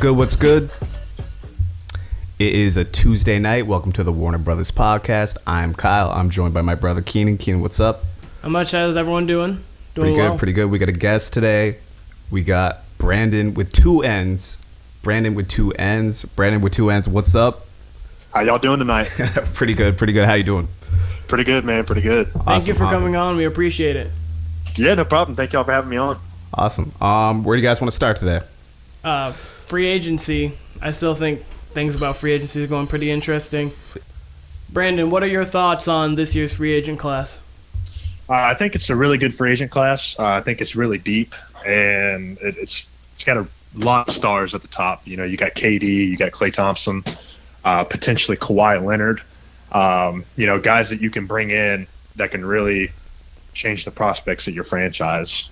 good? What's good? It is a Tuesday night. Welcome to the Warner Brothas podcast. I'm Kyle. I'm joined by my brother Keenan. Keenan, what's up? How much is everyone doing? Pretty good, pretty good. We got a guest today. We got Branndon with two N's. Branndon with two N's. Branndon with two N's. What's up? How y'all doing tonight? Pretty good, pretty good. How you doing? Pretty good, man. Pretty good. Thank you for coming on. We appreciate it. Yeah, no problem. Thank y'all for having me on. Awesome. Where do you guys want to start today? Free agency. I still think things about free agency are going pretty interesting. Branndon, what are your thoughts on this year's free agent class? I think it's a really good free agent class. I think it's really deep, and it's got a lot of stars at the top. You know, you got KD, you got Klay Thompson, potentially Kawhi Leonard. You know, guys that you can bring in that can really change the prospects of your franchise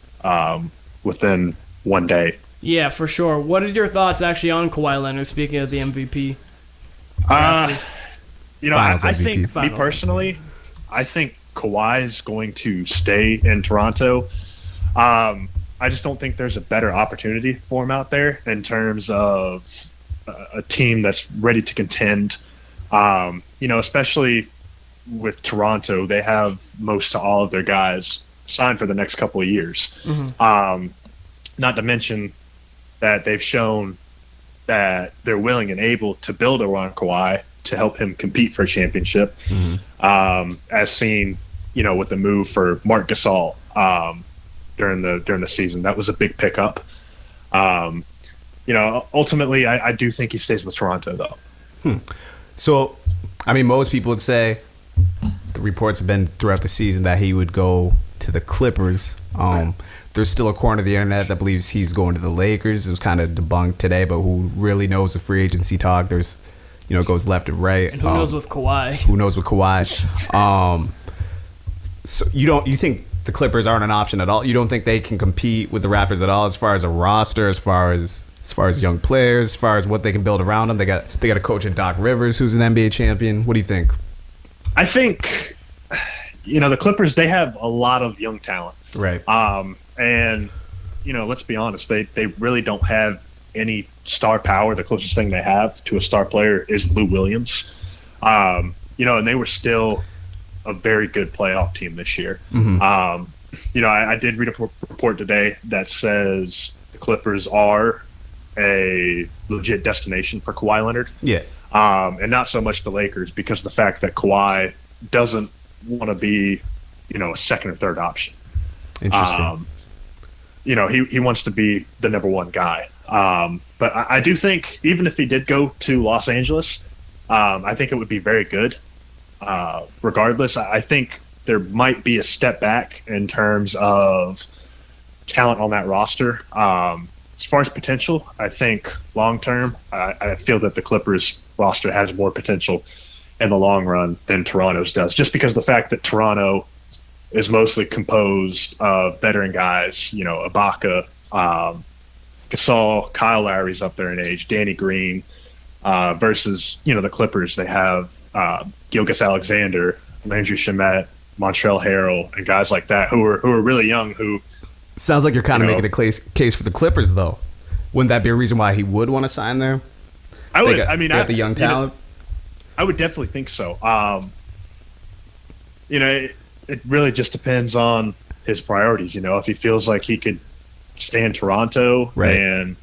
within one day. Yeah, for sure. What are your thoughts actually on Kawhi Leonard, speaking of the MVP? You know, I think, me personally, I think Kawhi is going to stay in Toronto. I just don't think there's a better opportunity for him out there in terms of a team that's ready to contend. You know, especially with Toronto, they have most to all of their guys signed for the next couple of years. Mm-hmm. Not to mention that they've shown that they're willing and able to build around Kawhi to help him compete for a championship. Mm-hmm. As seen, you know, with the move for Marc Gasol during the season, that was a big pickup. You know, ultimately, I do think he stays with Toronto, though. So, I mean, most people would say the reports have been throughout the season that he would go to the Clippers. There's still a corner of the internet that believes he's going to the Lakers. It was kind of debunked today, but who really knows the free agency talk? There's, you know, it goes left and right. And who knows with Kawhi? Who knows with Kawhi? So you think the Clippers aren't an option at all? You don't think they can compete with the Raptors at all as far as a roster, as far as young players, as far as what they can build around them? They got a coach in Doc Rivers who's an NBA champion. What do you think? I think, you know, the Clippers, they have a lot of young talent. Right. And, you know, let's be honest, they really don't have any star power. The closest thing they have to a star player is Lou Williams. You know, and they were still a very good playoff team this year. Mm-hmm. You know, I did read a report today that says the Clippers are a legit destination for Kawhi Leonard. Yeah. And not so much the Lakers, because of the fact that Kawhi doesn't want to be, you know, a second or third option. Interesting. You know, he wants to be the number one guy. But I do think even if he did go to Los Angeles, I think it would be very good. Regardless, I think there might be a step back in terms of talent on that roster. As far as potential, I think long term, I feel that the Clippers roster has more potential in the long run than Toronto's does, just because of the fact that Toronto is mostly composed of veteran guys, you know, Ibaka, Gasol, Kyle Lowry's up there in age, Danny Green, versus, you know, the Clippers. They have Gilgeous-Alexander, Landry Shamet, Montrezl Harrell, and guys like that who are really young. Who sounds like you're kind of making a case for the Clippers, though. Wouldn't that be a reason why he would want to sign there? I would. I got the young talent. You know, I would definitely think so. You know, it really just depends on his priorities. You know, if he feels like he could stay in Toronto and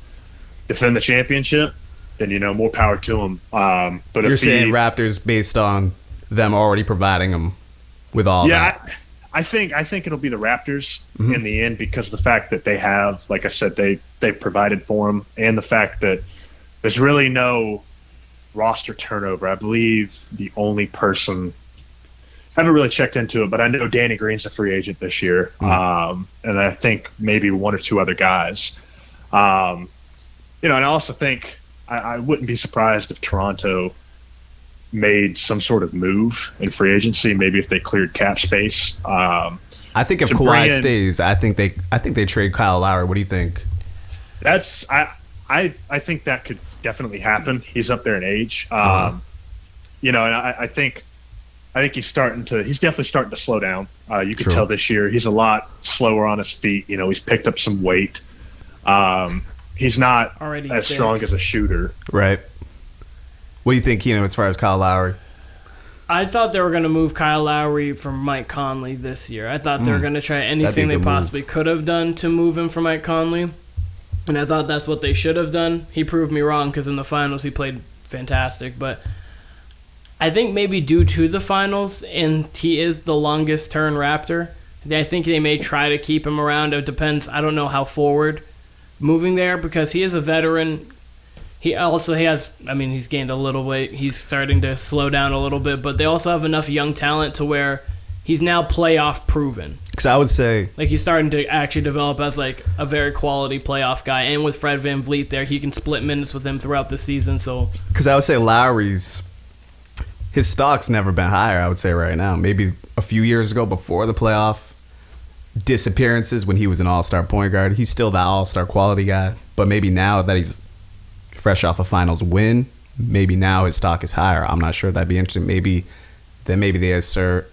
defend the championship, then, you know, more power to him. But you're saying Raptors based on them already providing him with all that. Yeah, I think it'll be the Raptors in the end, because of the fact that they have, like I said, they've provided for him, and the fact that there's really no roster turnover. I believe the only person, I haven't really checked into it, but I know Danny Green's a free agent this year, and I think maybe one or two other guys. You know, and I also think I wouldn't be surprised if Toronto made some sort of move in free agency, maybe if they cleared cap space. I think if Kawhi stays, I think they trade Kyle Lowry. What do you think? I think that could definitely happen. He's up there in age. You know, and I think he's definitely starting to slow down. You can tell this year he's a lot slower on his feet. You know, he's picked up some weight. he's not Already as thick. strong as a shooter. Right. What do you think, Keenan, as far as Kyle Lowry? I thought they were going to move Kyle Lowry from Mike Conley this year. I thought they were going to try anything they possibly could have done to move him from Mike Conley. And I thought that's what they should have done. He proved me wrong because in the finals he played fantastic. But I think maybe due to the finals, and he is the longest turn Raptor, I think they may try to keep him around. It depends. I don't know how forward moving there because he is a veteran. He has, he's gained a little weight. He's starting to slow down a little bit, but they also have enough young talent to where he's now playoff proven. Because I would say, like, he's starting to actually develop as like a very quality playoff guy. And with Fred VanVleet there, he can split minutes with him throughout the season. So, because I would say Lowry's his stock's never been higher. I would say right now, maybe a few years ago before the playoff disappearances when he was an all-star point guard, he's still that all-star quality guy. But maybe now that he's fresh off a finals win, maybe now his stock is higher. I'm not sure. That'd be interesting. Maybe they insert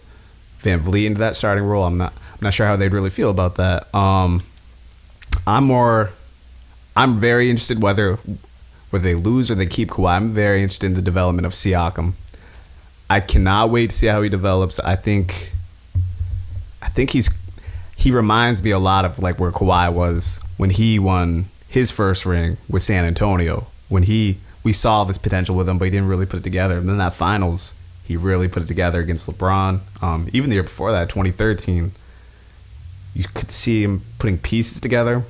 VanVleet into that starting role. I'm not sure how they'd really feel about that. I'm very interested whether they lose or they keep Kawhi. I'm very interested in the development of Siakam. I cannot wait to see how he develops. I think he reminds me a lot of like where Kawhi was when he won his first ring with San Antonio. When we saw this potential with him, but he didn't really put it together. And then that finals, he really put it together against LeBron. Even the year before that, 2013, you could see him putting pieces together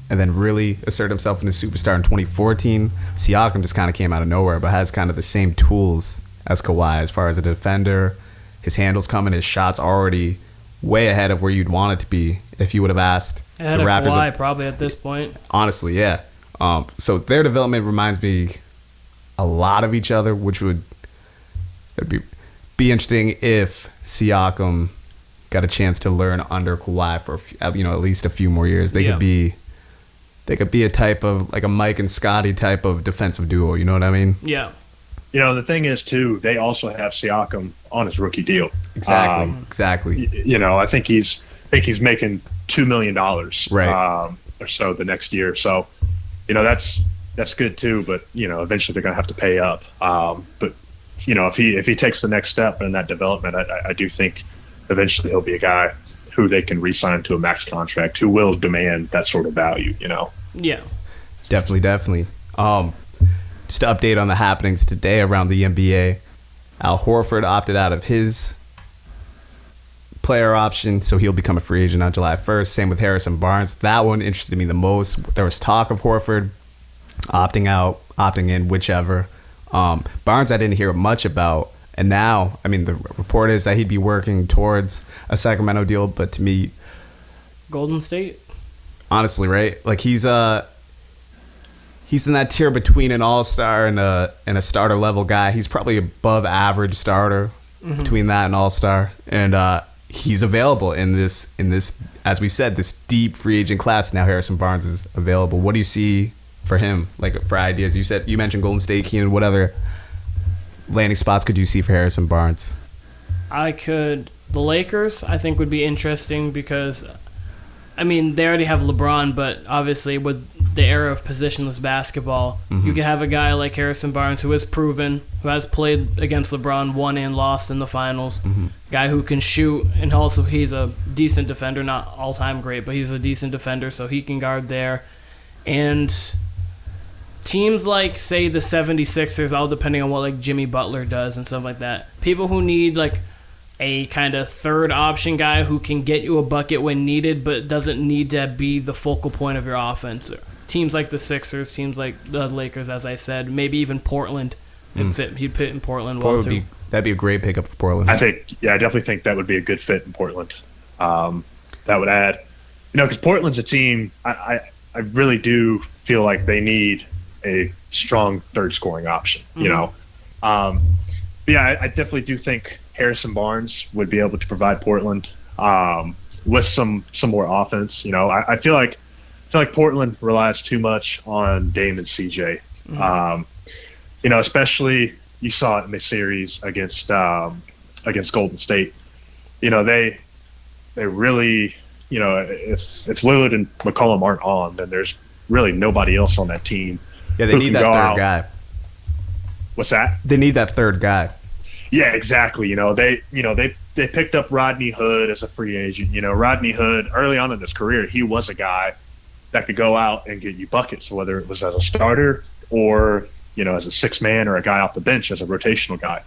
and then really assert himself into superstar in 2014. Siakam just kind of came out of nowhere, but has kind of the same tools as Kawhi as far as a defender. His handles coming, his shots already way ahead of where you'd want it to be if you would have asked ahead the of Raptors. Kawhi probably at this point. Honestly, yeah. So their development reminds me a lot of each other, which would be interesting if Siakam got a chance to learn under Kawhi for at least a few more years. They could be a type of like a Mike and Scotty type of defensive duo. You know what I mean? Yeah. The thing is too, they also have Siakam on his rookie deal. Exactly. I think he's making $2 million right. Or so the next year. So, that's good too. But eventually they're gonna have to pay up. But if he takes the next step in that development, I do think eventually he'll be a guy who they can re-sign to a max contract, who will demand that sort of value. Yeah. Definitely. Just to update on the happenings today around the NBA, Al Horford opted out of his player option, so he'll become a free agent on July 1st. Same with Harrison Barnes. That one interested me the most. There was talk of Horford opting out, opting in, whichever. Barnes I didn't hear much about, and now, the report is that he'd be working towards a Sacramento deal, but to me, Golden State? Honestly, right? Like he's in that tier between an all-star and a starter level guy. He's probably above average starter between that and all-star. And he's available in this, as we said, this deep free agent class. Now Harrison Barnes is available. What do you see for him? Like for ideas? You mentioned Golden State, Keenan. What other landing spots could you see for Harrison Barnes? The Lakers, I think, would be interesting because they already have LeBron, but obviously with the era of positionless basketball, you could have a guy like Harrison Barnes who is proven, who has played against LeBron, won and lost in the finals, guy who can shoot, and also he's a decent defender, not all-time great, but he's a decent defender, so he can guard there. And teams like, say, the 76ers, all depending on what like Jimmy Butler does and stuff like that, people who need like a kind of third option guy who can get you a bucket when needed but doesn't need to be the focal point of your offense. Teams like the Sixers, teams like the Lakers, as I said, maybe even Portland. He'd fit in Portland well, too. That'd be a great pickup for Portland. I definitely think that would be a good fit in Portland. That would add, because Portland's a team, I really do feel like they need a strong third scoring option, I definitely do think Harrison Barnes would be able to provide Portland with some more offense. I feel like Portland relies too much on Dame and CJ. Especially you saw it in the series against Golden State. They really, if Lillard and McCollum aren't on, then there's really nobody else on that team. Yeah, they need that third guy. What's that? They need that third guy. Yeah, exactly. They picked up Rodney Hood as a free agent. Rodney Hood, early on in his career, he was a guy that could go out and get you buckets, whether it was as a starter or, as a six man or a guy off the bench as a rotational guy.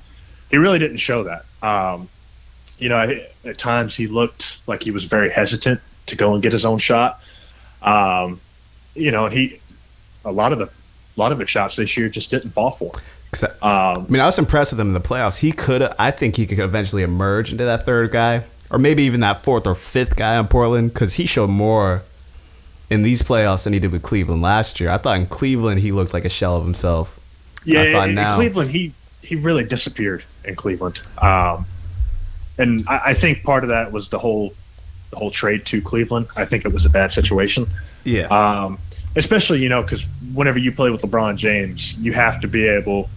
He really didn't show that. At times he looked like he was very hesitant to go and get his own shot. And a lot of the shots this year just didn't fall for him. I was impressed with him in the playoffs. I think he could eventually emerge into that third guy, or maybe even that fourth or fifth guy on Portland, because he showed more in these playoffs than he did with Cleveland last year. I thought in Cleveland he looked like a shell of himself. Yeah, in Cleveland he really disappeared in Cleveland, and I think part of that was the whole trade to Cleveland. I think it was a bad situation. Yeah. Especially because whenever you play with LeBron James, you have to be able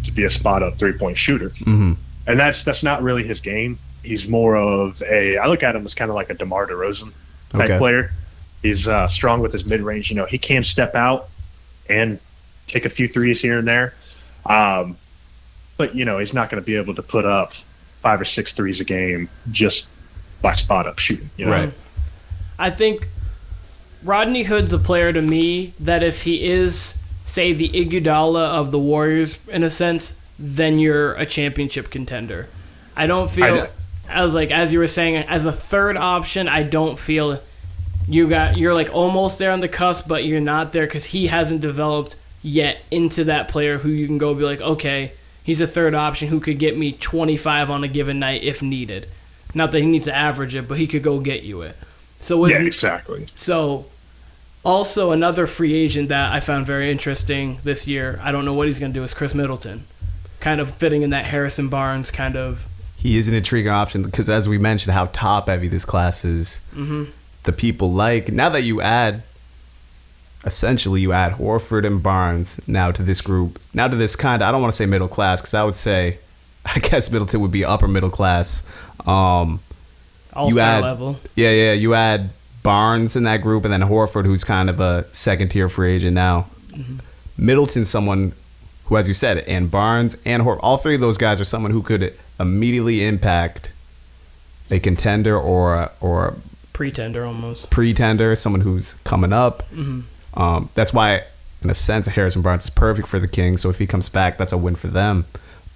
to be a spot-up three-point shooter. Mm-hmm. And that's not really his game. He's more of I look at him as kind of like a DeMar DeRozan type player. He's strong with his mid-range. He can step out and take a few threes here and there. But, he's not going to be able to put up 5 or 6 threes a game just by spot-up shooting. Right. I think Rodney Hood's a player to me that if he is, say, the Iguodala of the Warriors in a sense, then you're a championship contender. I don't feel as you were saying, as a third option, I don't feel you're like almost there on the cusp, but you're not there because he hasn't developed yet into that player who you can go be like, okay, he's a third option who could get me 25 on a given night if needed. Not that he needs to average it, but he could go get you it. Exactly. So, also another free agent that I found very interesting this year, I don't know what he's going to do, is Khris Middleton. Kind of fitting in that Harrison Barnes kind of... He is an intriguing option because, as we mentioned, how top-heavy this class is. Mm-hmm. The people now that you add Horford and Barnes now to this group, now to this kind of, I don't want to say middle class because I guess Middleton would be upper middle class. All-star level. Yeah, you add Barnes in that group and then Horford, who's kind of a second-tier free agent now. Mm-hmm. Middleton's someone who, as you said, and Barnes and Horford, all three of those guys are someone who could immediately impact a contender or pretender almost. Pretender, someone who's coming up. Mm-hmm. That's why, in a sense, Harrison Barnes is perfect for the Kings. So if he comes back, that's a win for them.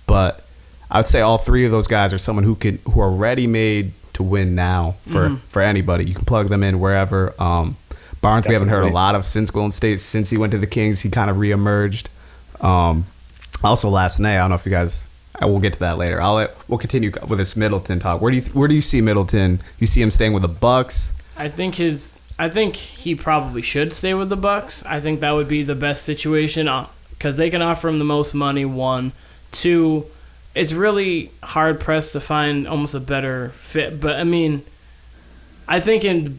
But I would say all three of those guys are someone who are ready made to win now for anybody. You can plug them in wherever. Barnes, definitely. We haven't heard a lot of since Golden State. Since he went to the Kings, he kind of reemerged. Also, last night, I don't know if you guys. We'll get to that later. We'll continue with this Middleton talk. Where do you see Middleton? You see him staying with the Bucks? I think he probably should stay with the Bucks. I think that would be the best situation because they can offer him the most money. 1, 2. It's really hard pressed to find almost a better fit. But I mean, I think in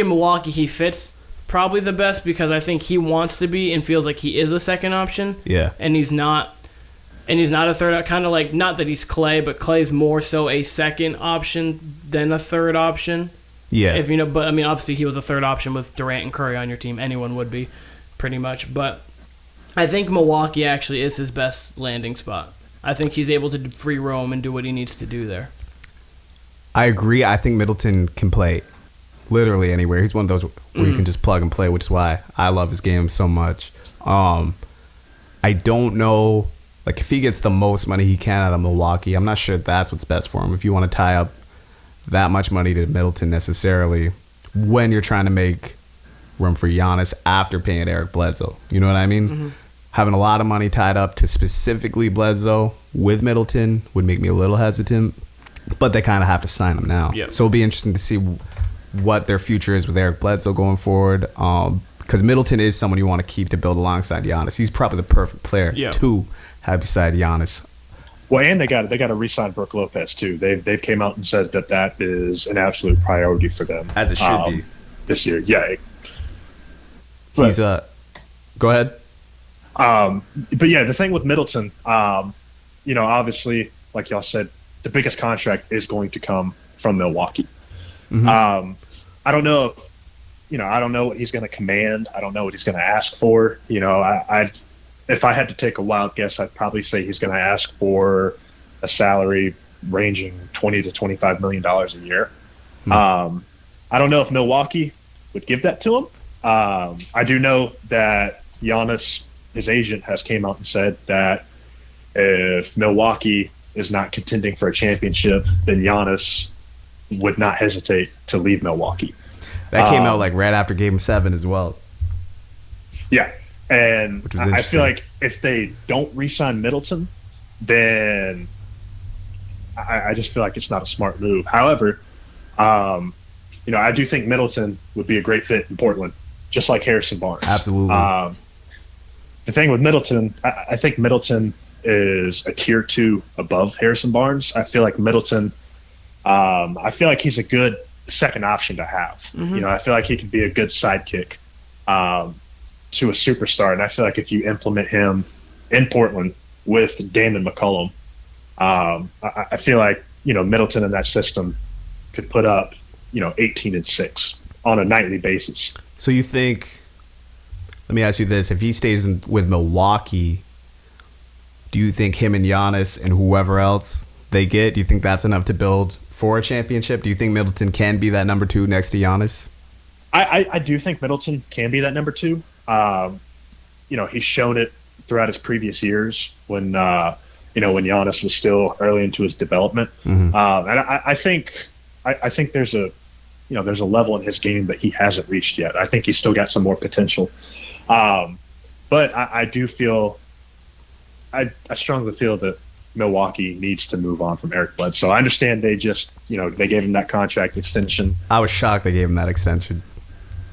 Milwaukee he fits probably the best because I think he wants to be and feels like he is a second option. Yeah, and he's not. And he's not a third, kind of like, not that he's Clay, but Clay's more so a second option than a third option. Yeah. But I mean, obviously he was a third option with Durant and Curry on your team. Anyone would be, pretty much. But I think Milwaukee actually is his best landing spot. I think he's able to free roam and do what he needs to do there. I agree. I think Middleton can play literally anywhere. He's one of those where you can just plug and play, which is why I love his game so much. I don't know... Like, if he gets the most money he can out of Milwaukee, I'm not sure that's what's best for him. If you want to tie up that much money to Middleton necessarily when you're trying to make room for Giannis after paying Eric Bledsoe. You know what I mean? Mm-hmm. Having a lot of money tied up to specifically Bledsoe with Middleton would make me a little hesitant, but they kind of have to sign him now. Yep. So it'll be interesting to see what their future is with Eric Bledsoe going forward. Because Middleton is someone you want to keep to build alongside Giannis. He's probably the perfect player to have beside Giannis. Well, and they got to re-sign Brook Lopez too. They've came out and said that is an absolute priority for them, as it should be this year. Yeah, he's Go ahead. But yeah, the thing with Middleton, obviously, like y'all said, the biggest contract is going to come from Milwaukee. Mm-hmm. I don't know. I don't know what he's going to command. I don't know what he's going to ask for. If I had to take a wild guess, I'd probably say he's going to ask for a salary ranging $20 to $25 million a year. I don't know if Milwaukee would give that to him. I do know that Giannis, his agent, has came out and said that if Milwaukee is not contending for a championship, then Giannis would not hesitate to leave Milwaukee. That came out like right after Game 7 as well. Yeah, and Which was I feel like if they don't re-sign Middleton, then I just feel like it's not a smart move. However, I do think Middleton would be a great fit in Portland, just like Harrison Barnes. Absolutely. The thing with Middleton, I think Middleton is a tier 2 above Harrison Barnes. I feel like Middleton, I feel like he's a good second option to have. Mm-hmm. I feel like he could be a good sidekick to a superstar. And I feel like if you implement him in Portland with Damon McCollum, I feel like, Middleton in that system could put up, 18-6 on a nightly basis. So you think, let me ask you this, if he stays with Milwaukee, do you think him and Giannis and whoever else they get, do you think that's enough to build for a championship? Do you think Middleton can be that number 2 next to Giannis? I do think Middleton can be that number 2. He's shown it throughout his previous years when when Giannis was still early into his development. Mm-hmm. And I think there's a level in his game that he hasn't reached yet. I think he's still got some more potential. But I do feel, I strongly feel that Milwaukee needs to move on from Eric Bledsoe. I understand they just, they gave him that contract extension. I was shocked they gave him that extension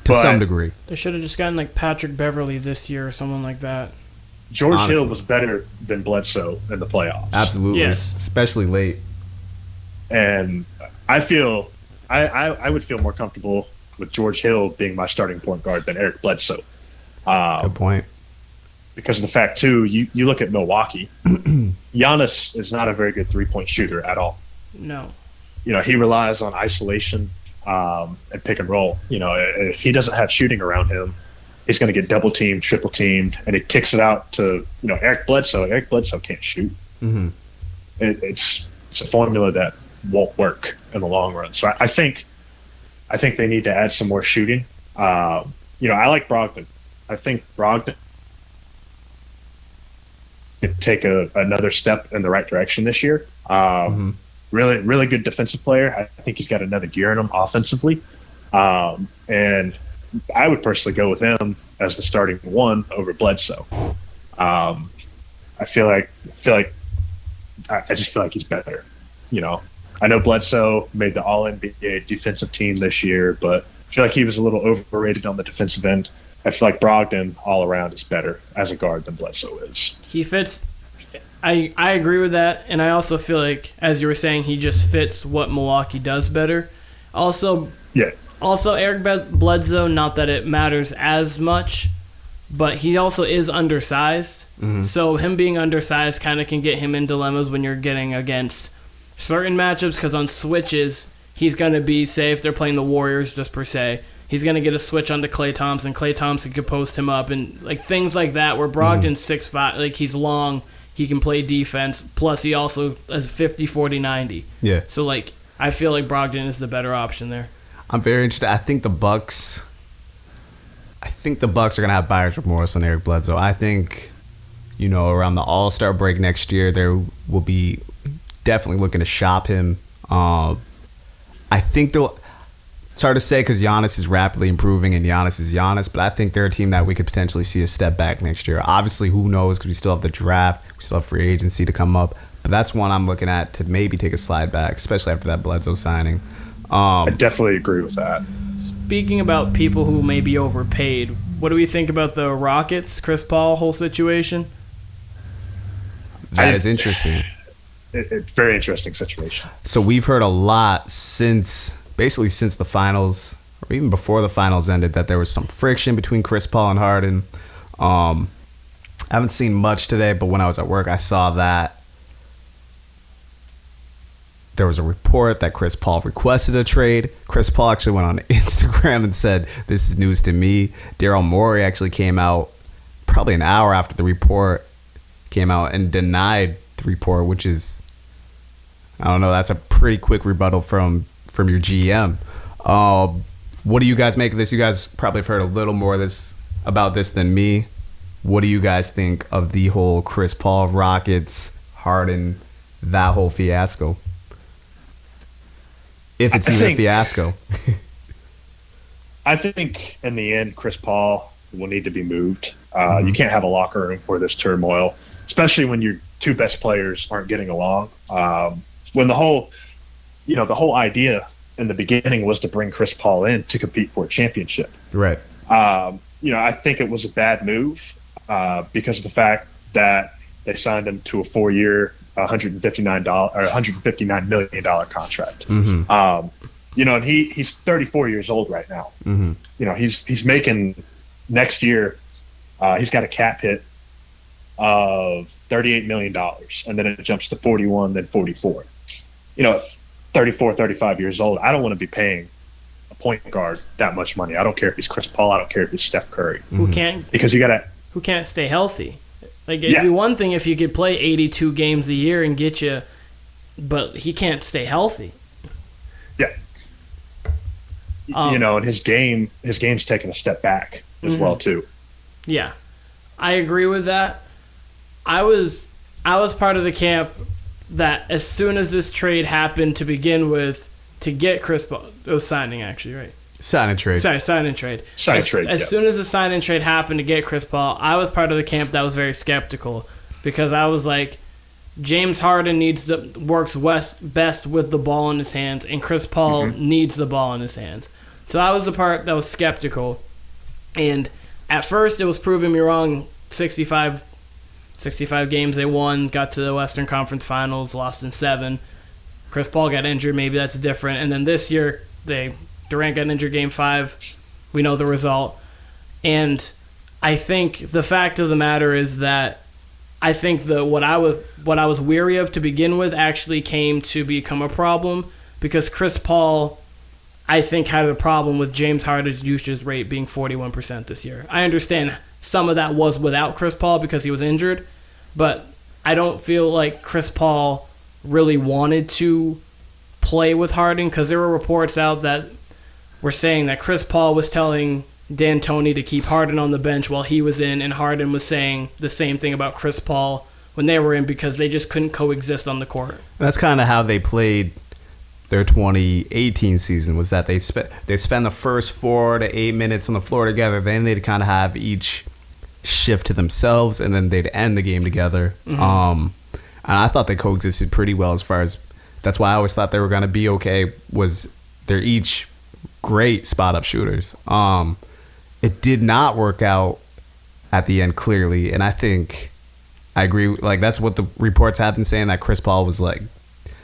to some degree. They should have just gotten like Patrick Beverly this year or someone like that. George Hill was better than Bledsoe in the playoffs. Absolutely. Yes. Especially late. And I feel I would feel more comfortable with George Hill being my starting point guard than Eric Bledsoe. Good point. Because of the fact, too, you look at Milwaukee, Giannis is not a very good three-point shooter at all. No. He relies on isolation and pick and roll. If he doesn't have shooting around him, he's going to get double-teamed, triple-teamed, and he kicks it out to, Eric Bledsoe. Eric Bledsoe can't shoot. Mm-hmm. It's a formula that won't work in the long run. So I think they need to add some more shooting. I like Brogdon. I think Brogdon could take another step in the right direction this year. Really, really good defensive player. I think he's got another gear in him offensively. And I would personally go with him as the starting 1 over Bledsoe. I just feel like he's better. I know Bledsoe made the All-NBA defensive team this year, but I feel like he was a little overrated on the defensive end. I feel like Brogdon all around is better as a guard than Bledsoe is. He fits. I agree with that, and I also feel like, as you were saying, he just fits what Milwaukee does better. Also, Eric Bledsoe, not that it matters as much, but he also is undersized. Mm-hmm. So him being undersized kind of can get him in dilemmas when you're getting against certain matchups, because on switches, he's going to be, say, if they're playing the Warriors just per se, he's going to get a switch onto Klay Thompson. Klay Thompson could post him up, and like things like that where Brogdon's 6'5", like he's long, he can play defense, plus he also has 50, 40, 90. Yeah. So like I feel like Brogdon is the better option there. I'm very interested. I think the Bucks are going to have buyer's remorse on Eric Bledsoe. I think, around the All-Star break next year, there will be definitely looking to shop him. I think it's hard to say because Giannis is rapidly improving and Giannis is Giannis, but I think they're a team that we could potentially see a step back next year. Obviously, who knows, because we still have the draft, we still have free agency to come up, but that's one I'm looking at to maybe take a slide back, especially after that Bledsoe signing. I definitely agree with that. Speaking about people who may be overpaid, what do we think about the Rockets, Chris Paul whole situation? That is interesting. It's a very interesting situation. So we've heard a lot since the finals, or even before the finals ended, that there was some friction between Chris Paul and Harden. I haven't seen much today, but when I was at work, I saw that there was a report that Chris Paul requested a trade. Chris Paul actually went on Instagram and said, "This is news to me." Daryl Morey actually came out probably an hour after the report came out and denied the report, which is, I don't know, that's a pretty quick rebuttal from your GM. What do you guys make of this? You guys probably have heard a little more about this than me. What do you guys think of the whole Chris Paul, Rockets, Harden, that whole fiasco? If it's even a fiasco. I think in the end, Chris Paul will need to be moved. You can't have a locker room where there's turmoil, especially when your two best players aren't getting along. When the whole idea in the beginning was to bring Chris Paul in to compete for a championship. Right. I think it was a bad move because of the fact that they signed him to a 4-year, $159 million contract. Mm-hmm. And he's 34 years old right now. Mm-hmm. He's making next year. He's got a cap hit of $38 million, and then it jumps to 41, then 44. 34, 35 years old. I don't want to be paying a point guard that much money. I don't care if he's Chris Paul. I don't care if he's Steph Curry. Who can't stay healthy. Like, it'd be one thing if you could play 82 games a year and get you, but he can't stay healthy. Yeah. And his game's taken a step back as well too. Yeah. I agree with that. I was part of the camp that as soon as this trade happened to begin with, to get Chris Paul, it was signing actually, right? Sign and trade. Sorry, sign and trade. As soon as the sign and trade happened to get Chris Paul, I was part of the camp that was very skeptical because I was like, James Harden works best with the ball in his hands, and Chris Paul needs the ball in his hands. So I was the part that was skeptical, and at first it was proving me wrong. 65 games they won, got to the Western Conference Finals, lost in 7. Chris Paul got injured, maybe that's different. And then this year, Durant got injured Game 5. We know the result. And I think the fact of the matter is that I think what I was weary of to begin with actually came to become a problem because Chris Paul, I think, had a problem with James Harden's usage rate being 41% this year. I understand some of that was without Chris Paul because he was injured, but I don't feel like Chris Paul really wanted to play with Harden because there were reports out that were saying that Chris Paul was telling D'Antoni to keep Harden on the bench while he was in, and Harden was saying the same thing about Chris Paul when they were in because they just couldn't coexist on the court. That's kind of how they played their 2018 season, was that they spend the first 4 to 8 minutes on the floor together, then they'd kind of have each shift to themselves, and then they'd end the game together. And I thought they coexisted pretty well as far as, that's why I always thought they were going to be okay, was they're each great spot-up shooters. It did not work out at the end, clearly, and I think I agree. Like, that's what the reports have been saying, that Chris Paul was like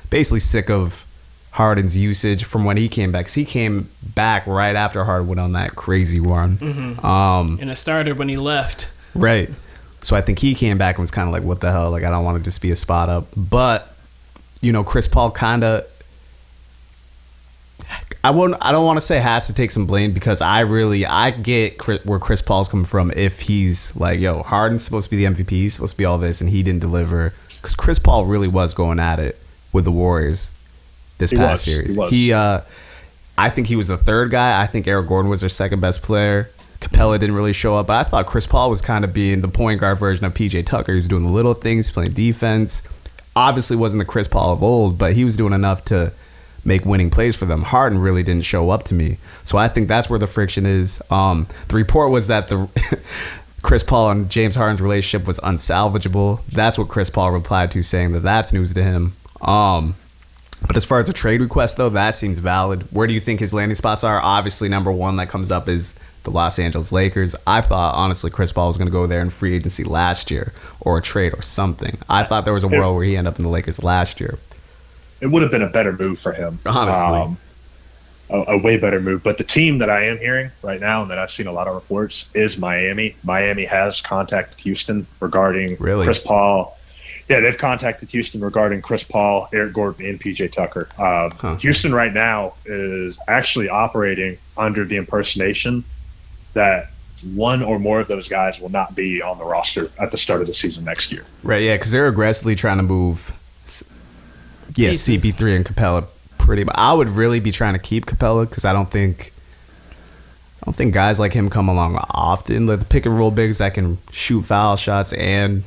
basically sick of Harden's usage from when he came back. 'Cause he came back right after Harden went on that crazy run. And it started when he left. Right. So I think he came back and was kind of like, what the hell? Like, I don't want to just be a spot up. But, Chris Paul kind of, I don't want to say has to take some blame because I get where Chris Paul's coming from if he's like, yo, Harden's supposed to be the MVP, he's supposed to be all this, and he didn't deliver. Because Chris Paul really was going at it with the Warriors this past series. I think he was the third guy. I think Eric Gordon was their second best player. Capella didn't really show up, but I thought Chris Paul was kind of being the point guard version of PJ Tucker. He was doing the little things, playing defense. Obviously wasn't the Chris Paul of old, but he was doing enough to make winning plays for them. Harden really didn't show up to me. So I think that's where the friction is. The report was that the Chris Paul and James Harden's relationship was unsalvageable. That's what Chris Paul replied to, saying that that's news to him. But as far as the trade request, though, that seems valid. Where do you think his landing spots are? Obviously, number one that comes up is the Los Angeles Lakers. I thought, honestly, Chris Paul was going to go there in free agency last year or a trade or something. I thought there was a world where he ended up in the Lakers last year. It would have been a better move for him. Honestly. A way better move. But the team that I am hearing right now and that I've seen a lot of reports is Miami. Miami has contacted Houston regarding Chris Paul. Yeah, they've contacted Houston regarding Chris Paul, Eric Gordon, and PJ Tucker. Houston right now is actually operating under the impersonation that one or more of those guys will not be on the roster at the start of the season next year. Right, yeah, because they're aggressively trying to move CP3 and Capella pretty much. I would really be trying to keep Capella because I don't think guys like him come along often. Like the pick and roll bigs that can shoot foul shots and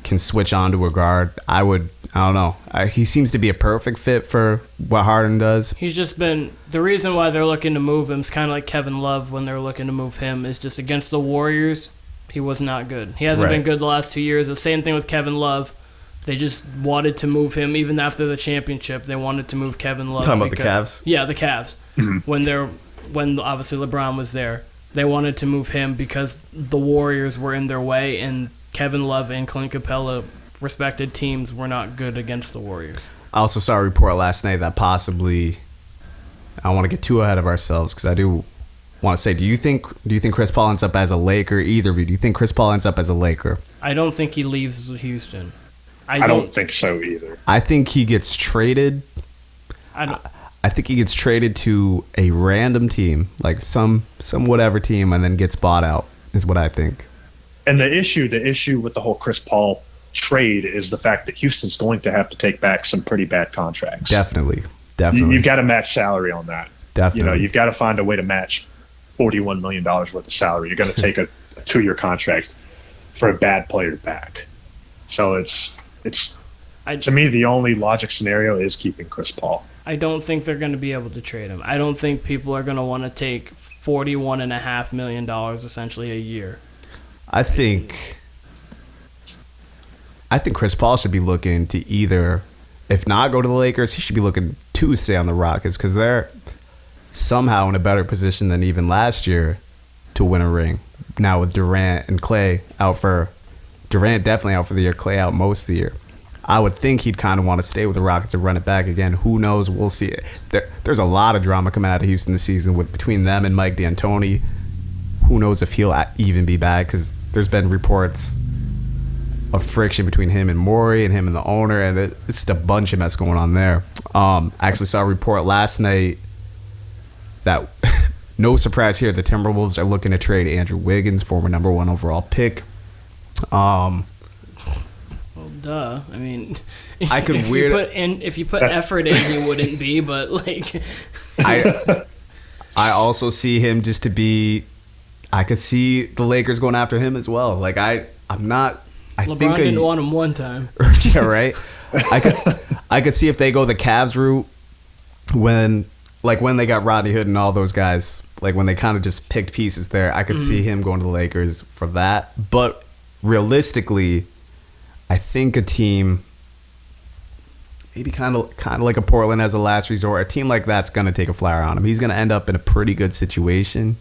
can switch on to a guard. I don't know. He seems to be a perfect fit for what Harden does. He's just been the reason why they're looking to move him is kind of like Kevin Love when they're looking to move him is just against the Warriors. He was not good. He hasn't been good the last 2 years. The same thing with Kevin Love. They just wanted to move him even after the championship. They wanted to move Kevin Love. Talking about the Cavs? Yeah, the Cavs. When obviously LeBron was there, they wanted to move him because the Warriors were in their way, and Kevin Love and Clint Capella, respected teams, were not good against the Warriors. I also saw a report last night that possibly, I don't want to get too ahead of ourselves because I do want to say, do you think Chris Paul ends up as a Laker? Either of you, do you think Chris Paul ends up as a Laker? I don't think he leaves Houston. I don't think so either. I think he gets traded. I think he gets traded to a random team, like some whatever team, and then gets bought out, is what I think. And the issue with the whole Chris Paul trade is the fact that Houston's going to have to take back some pretty bad contracts. Definitely. You've got to match salary on that. Definitely. You've got to find a way to match $41 million worth of salary. You're going to take a 2-year contract for a bad player back. So it's to me, the only logic scenario is keeping Chris Paul. I don't think they're going to be able to trade him. I don't think people are going to want to take $41.5 million essentially a year. I think Chris Paul should be looking to either, if not go to the Lakers, he should be looking to stay on the Rockets because they're somehow in a better position than even last year to win a ring. Now with Durant and Clay Durant definitely out for the year, Clay out most of the year. I would think he'd kind of want to stay with the Rockets and run it back again. Who knows? We'll see. There's a lot of drama coming out of Houston this season between them and Mike D'Antoni. Who knows if he'll even be back because there's been reports of friction between him and Morey and him and the owner, and it's just a bunch of mess going on there. I actually saw a report last night that, no surprise here, the Timberwolves are looking to trade Andrew Wiggins, former number 1 overall pick. Well, duh. I mean, I could if you put effort in, he wouldn't be. But like, I also see him just to be. I could see the Lakers going after him as well. Like I'm not. LeBron didn't want him one time. Yeah, right. I could see if they go the Cavs route when they got Rodney Hood and all those guys. Like when they kind of just picked pieces there, I could see him going to the Lakers for that. But realistically, I think a team, maybe kind of like a Portland as a last resort, a team like that's going to take a flyer on him. He's going to end up in a pretty good situation,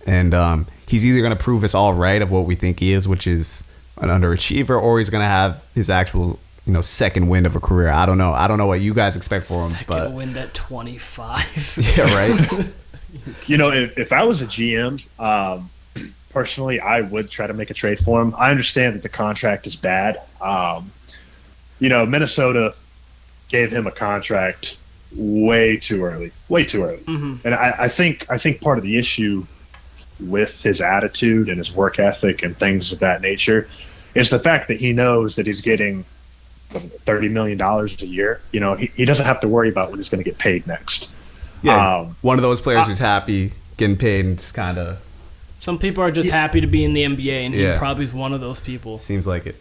and he's either going to prove us all right of what we think he is, which is an underachiever, or he's going to have his actual, second wind of a career. I don't know. I don't know what you guys expect for him. Second wind at 25. Yeah, right. If I was a GM, personally, I would try to make a trade for him. I understand that the contract is bad. Minnesota gave him a contract way too early. Mm-hmm. And I think part of the issue with his attitude and his work ethic and things of that nature is the fact that he knows that he's getting $30 million a year. He doesn't have to worry about when he's going to get paid next. Yeah, one of those players who's happy getting paid and just kind of. Some people are just happy to be in the NBA, and he probably is one of those people. Seems like it.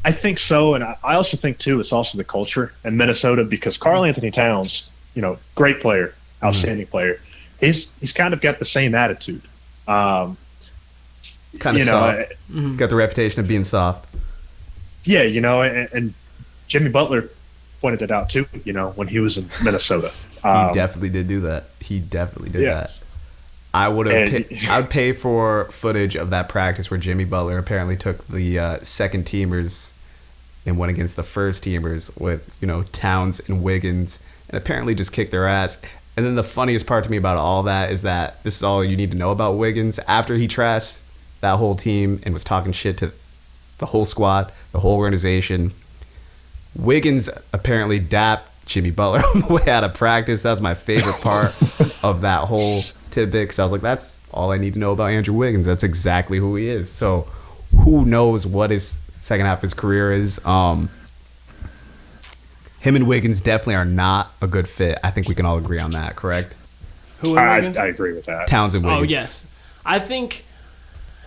I think so, and I also think, too, it's also the culture in Minnesota because Karl Anthony Towns, great player, outstanding player, he's kind of got the same attitude. Kind of soft. Got the reputation of being soft. Yeah, and Jimmy Butler pointed it out, too, when he was in Minnesota. He definitely did do that. That. I would pay for footage of that practice where Jimmy Butler apparently took the second teamers and went against the first teamers with Towns and Wiggins and apparently just kicked their ass. And then the funniest part to me about all that is that this is all you need to know about Wiggins. After he trashed that whole team and was talking shit to the whole squad, the whole organization, Wiggins apparently dapped Jimmy Butler on the way out of practice. That was my favorite part of that whole tidbit, because I was like, that's all I need to know about Andrew Wiggins. That's exactly who he is. So who knows what his second half of his career is. Him and Wiggins definitely are not a good fit. I think we can all agree on that, correct? Who and Wiggins? I agree with that. Towns and Wiggins. Oh, yes. I think,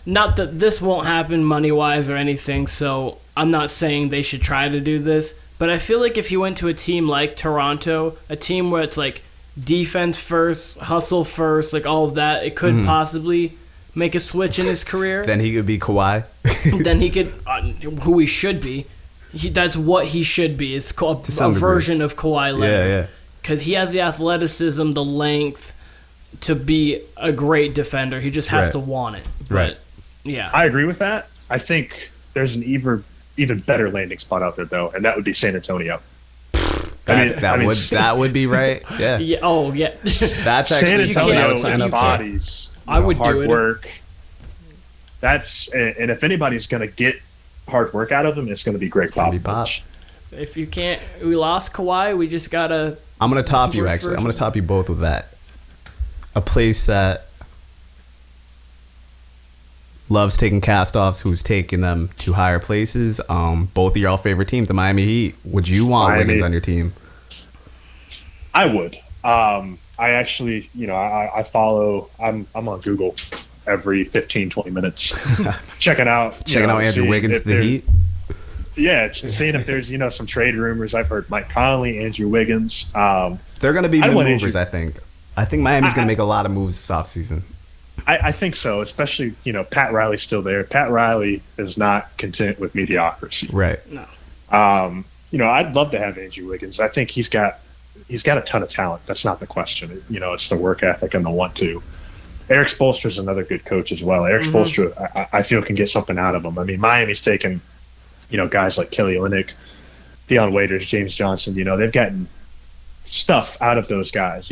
not that this won't happen money-wise or anything, so I'm not saying they should try to do this, but I feel like if you went to a team like Toronto, a team where it's like defense first, hustle first, like all of that, it could possibly make a switch in his career. Then he could be Kawhi. Then he could, who he should be. That's what he should be. It's called a version of Kawhi Leonard. Yeah. Because he has the athleticism, the length to be a great defender. He just has to want it. But, right. Yeah. I agree with that. I think there's an even better landing spot out there, though, and that would be San Antonio. That would be right. Yeah. Yeah. Oh, yeah. That's actually San Antonio embodies hard work. And if anybody's going to get hard work out of him, it's going to be Greg Popovich. If you can't, we lost Kawhi. We just gotta. I'm gonna top you. Actually, I'm gonna top you both with that. A place that loves taking cast-offs, who's taking them to higher places. Both of your all favorite teams, the Miami Heat. Would you want Wiggins on your team? I would. I actually, I follow. I'm on Google every 15, 20 minutes, checking out Andrew Wiggins to the Heat. Yeah, just seeing if there's some trade rumors. I've heard Mike Conley, Andrew Wiggins. They're going to be movers, I think. I think Miami's going to make a lot of moves this offseason. I think so, especially Pat Riley's still there. Pat Riley is not content with mediocrity. Right. No. I'd love to have Andrew Wiggins. I think he's got a ton of talent. That's not the question. It's the work ethic and the want to. Eric Spoelstra is another good coach as well. Eric Spoelstra, I feel, can get something out of him. I mean, Miami's taken, guys like Kelly Olynyk, Deion Waiters, James Johnson. They've gotten stuff out of those guys.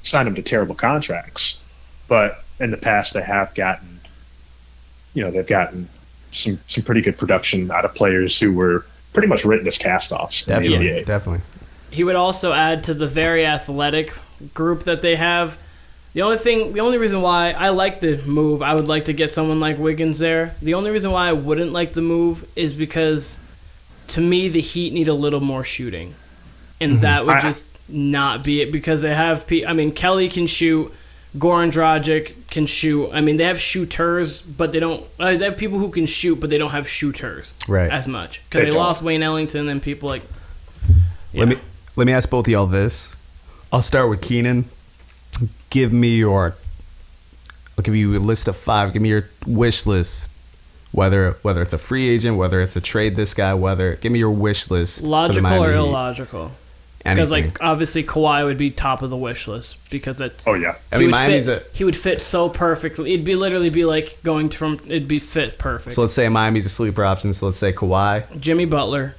Signed them to terrible contracts, but in the past they have gotten, they've gotten some pretty good production out of players who were pretty much written as cast-offs in the NBA. Definitely. He would also add to the very athletic group that they have. The only reason why I like the move, I would like to get someone like Wiggins there. The only reason why I wouldn't like the move is because, to me, the Heat need a little more shooting. And that would just not be it, because they have Kelly can shoot, Goran Dragic can shoot. I mean, they have shooters, but they don't. They have people who can shoot, but they don't have shooters as much, because they lost Wayne Ellington and people like. Yeah. Let me ask both of y'all this. I'll start with Keenan. I'll give you a list of 5. Give me your wish list. Whether it's a free agent, whether it's a trade this guy, give me your wish list. Logical or illogical? Anything. Because obviously Kawhi would be top of the wish list, because that's. Oh yeah. He would fit so perfectly. It'd be like going from. It'd be fit perfect. So let's say Miami's a sleeper option. So let's say Kawhi, Jimmy Butler,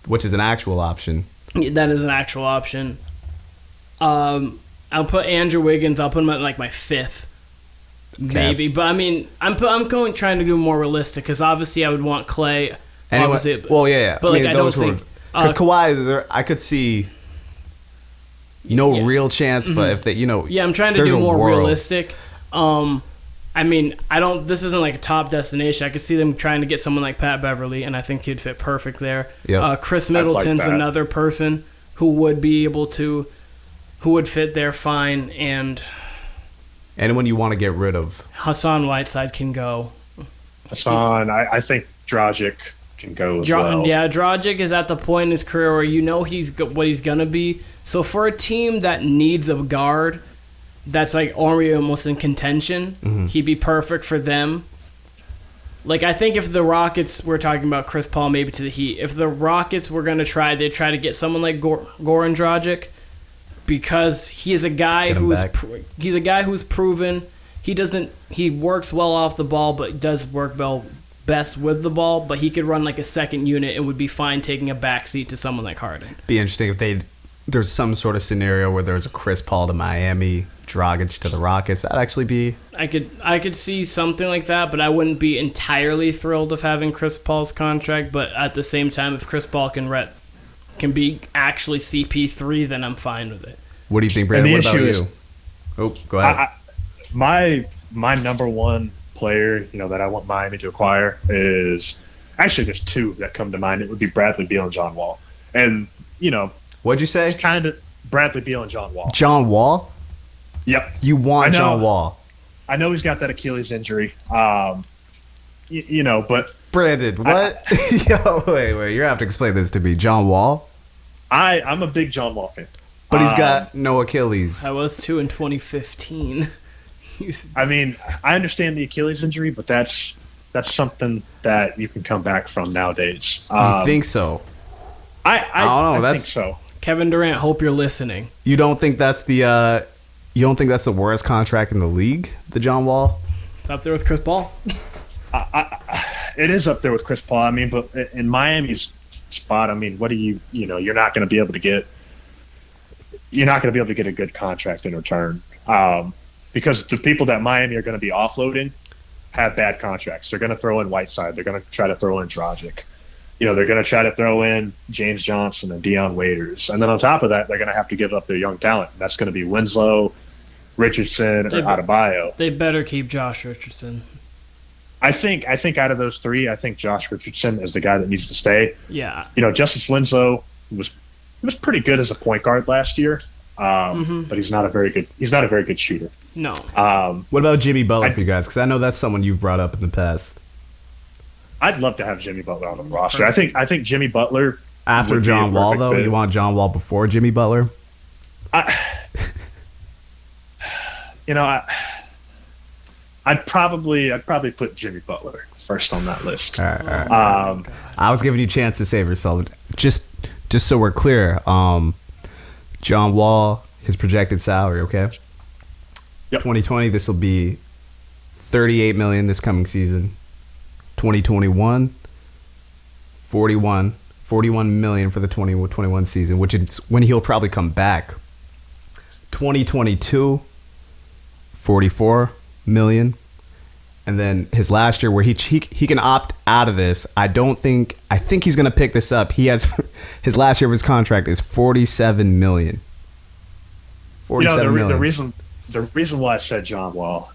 which is an actual option. That is an actual option. I'll put Andrew Wiggins. I'll put him at like my 5th, maybe. But I mean, I'm trying to do more realistic, because obviously I would want Clay. Yeah. But I don't think. Because Kawhi, I could see real chance, but if they, yeah, I'm trying to do more realistic. I mean, this isn't like a top destination. I could see them trying to get someone like Pat Beverly, and I think he'd fit perfect there. Yep. Khris Middleton's another person who would fit there fine, and anyone you want to get rid of. Hassan Whiteside can go. Hassan, I think Dragic can go as well. Yeah, Dragic is at the point in his career where he's what he's gonna be. So for a team that needs a guard, that's like almost in contention, he'd be perfect for them. Like, I think if the Rockets, we're talking about Chris Paul maybe to the Heat, if the Rockets were gonna they'd try to get someone like Goran Dragic, because he is a guy he's a guy who's proven he works well off the ball, but does work best with the ball, but he could run like a second unit and would be fine taking a backseat to someone like Harden. Be interesting if there's some sort of scenario where there's a Chris Paul to Miami, Dragic to the Rockets. That'd actually be. I could see something like that, but I wouldn't be entirely thrilled of having Chris Paul's contract. But at the same time, if Chris Paul can can be actually CP3, then I'm fine with it. What do you think, Brandon? What about you? Oh, go ahead. My number one player, that I want Miami to acquire is actually there's two that come to mind. It would be Bradley Beal and John Wall. And What'd you say? It's kind of Bradley Beal and John Wall. John Wall? Yep. You want John Wall? I know he's got that Achilles injury. But Brandon, what? Yo, wait. You're gonna have to explain this to me. John Wall? I'm a big John Wall fan. But he's got no Achilles. I was too in 2015. I understand the Achilles injury, but that's something that you can come back from nowadays. You think so? I don't know. I think so. Kevin Durant, hope you're listening. You don't think that's the worst contract in the league, the John Wall? It's up there with Chris Paul. It is up there with Chris Paul. But in Miami's spot, what do you're not going to be able to get. You're not going to be able to get a good contract in return because the people that Miami are going to be offloading have bad contracts. They're going to throw in Whiteside. They're going to try to throw in Dragic. They're going to try to throw in James Johnson and Deion Waiters. And then on top of that, they're going to have to give up their young talent. That's going to be Winslow, Richardson, or Adebayo. They better keep Josh Richardson. I think out of those three, I think Josh Richardson is the guy that needs to stay. Yeah. Justice Winslow was pretty good as a point guard last year, but he's not a very good shooter. No. What about Jimmy Butler for you guys? Because I know that's someone you've brought up in the past. I'd love to have Jimmy Butler on the roster. I think Jimmy Butler after John Wall though. Fit. You want John Wall before Jimmy Butler? I'd probably put Jimmy Butler first on that list. All right. I was giving you a chance to save yourself. Just so we're clear, John Wall, his projected salary, okay? Yep. 2020, this will be $38 million this coming season. 2021, $41 million for the 2021 season, which is when he'll probably come back. 2022, $44 million. And then his last year where he can opt out of this. I think he's going to pick this up. He has his last year of his contract is $47 million. The reason why I said John Wall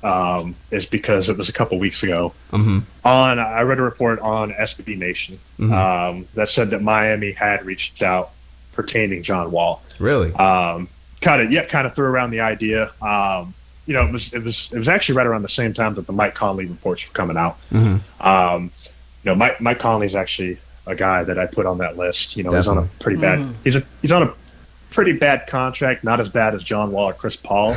is because it was a couple weeks ago. Mm-hmm. I read a report on SB Nation that said that Miami had reached out pertaining John Wall. Really? Kind of threw around the idea. It was actually right around the same time that the Mike Conley reports were coming out. Mm-hmm. Mike Conley's actually a guy that I put on that list. He's on a pretty bad. Mm-hmm. He's on a pretty bad contract, not as bad as John Wall or Chris Paul.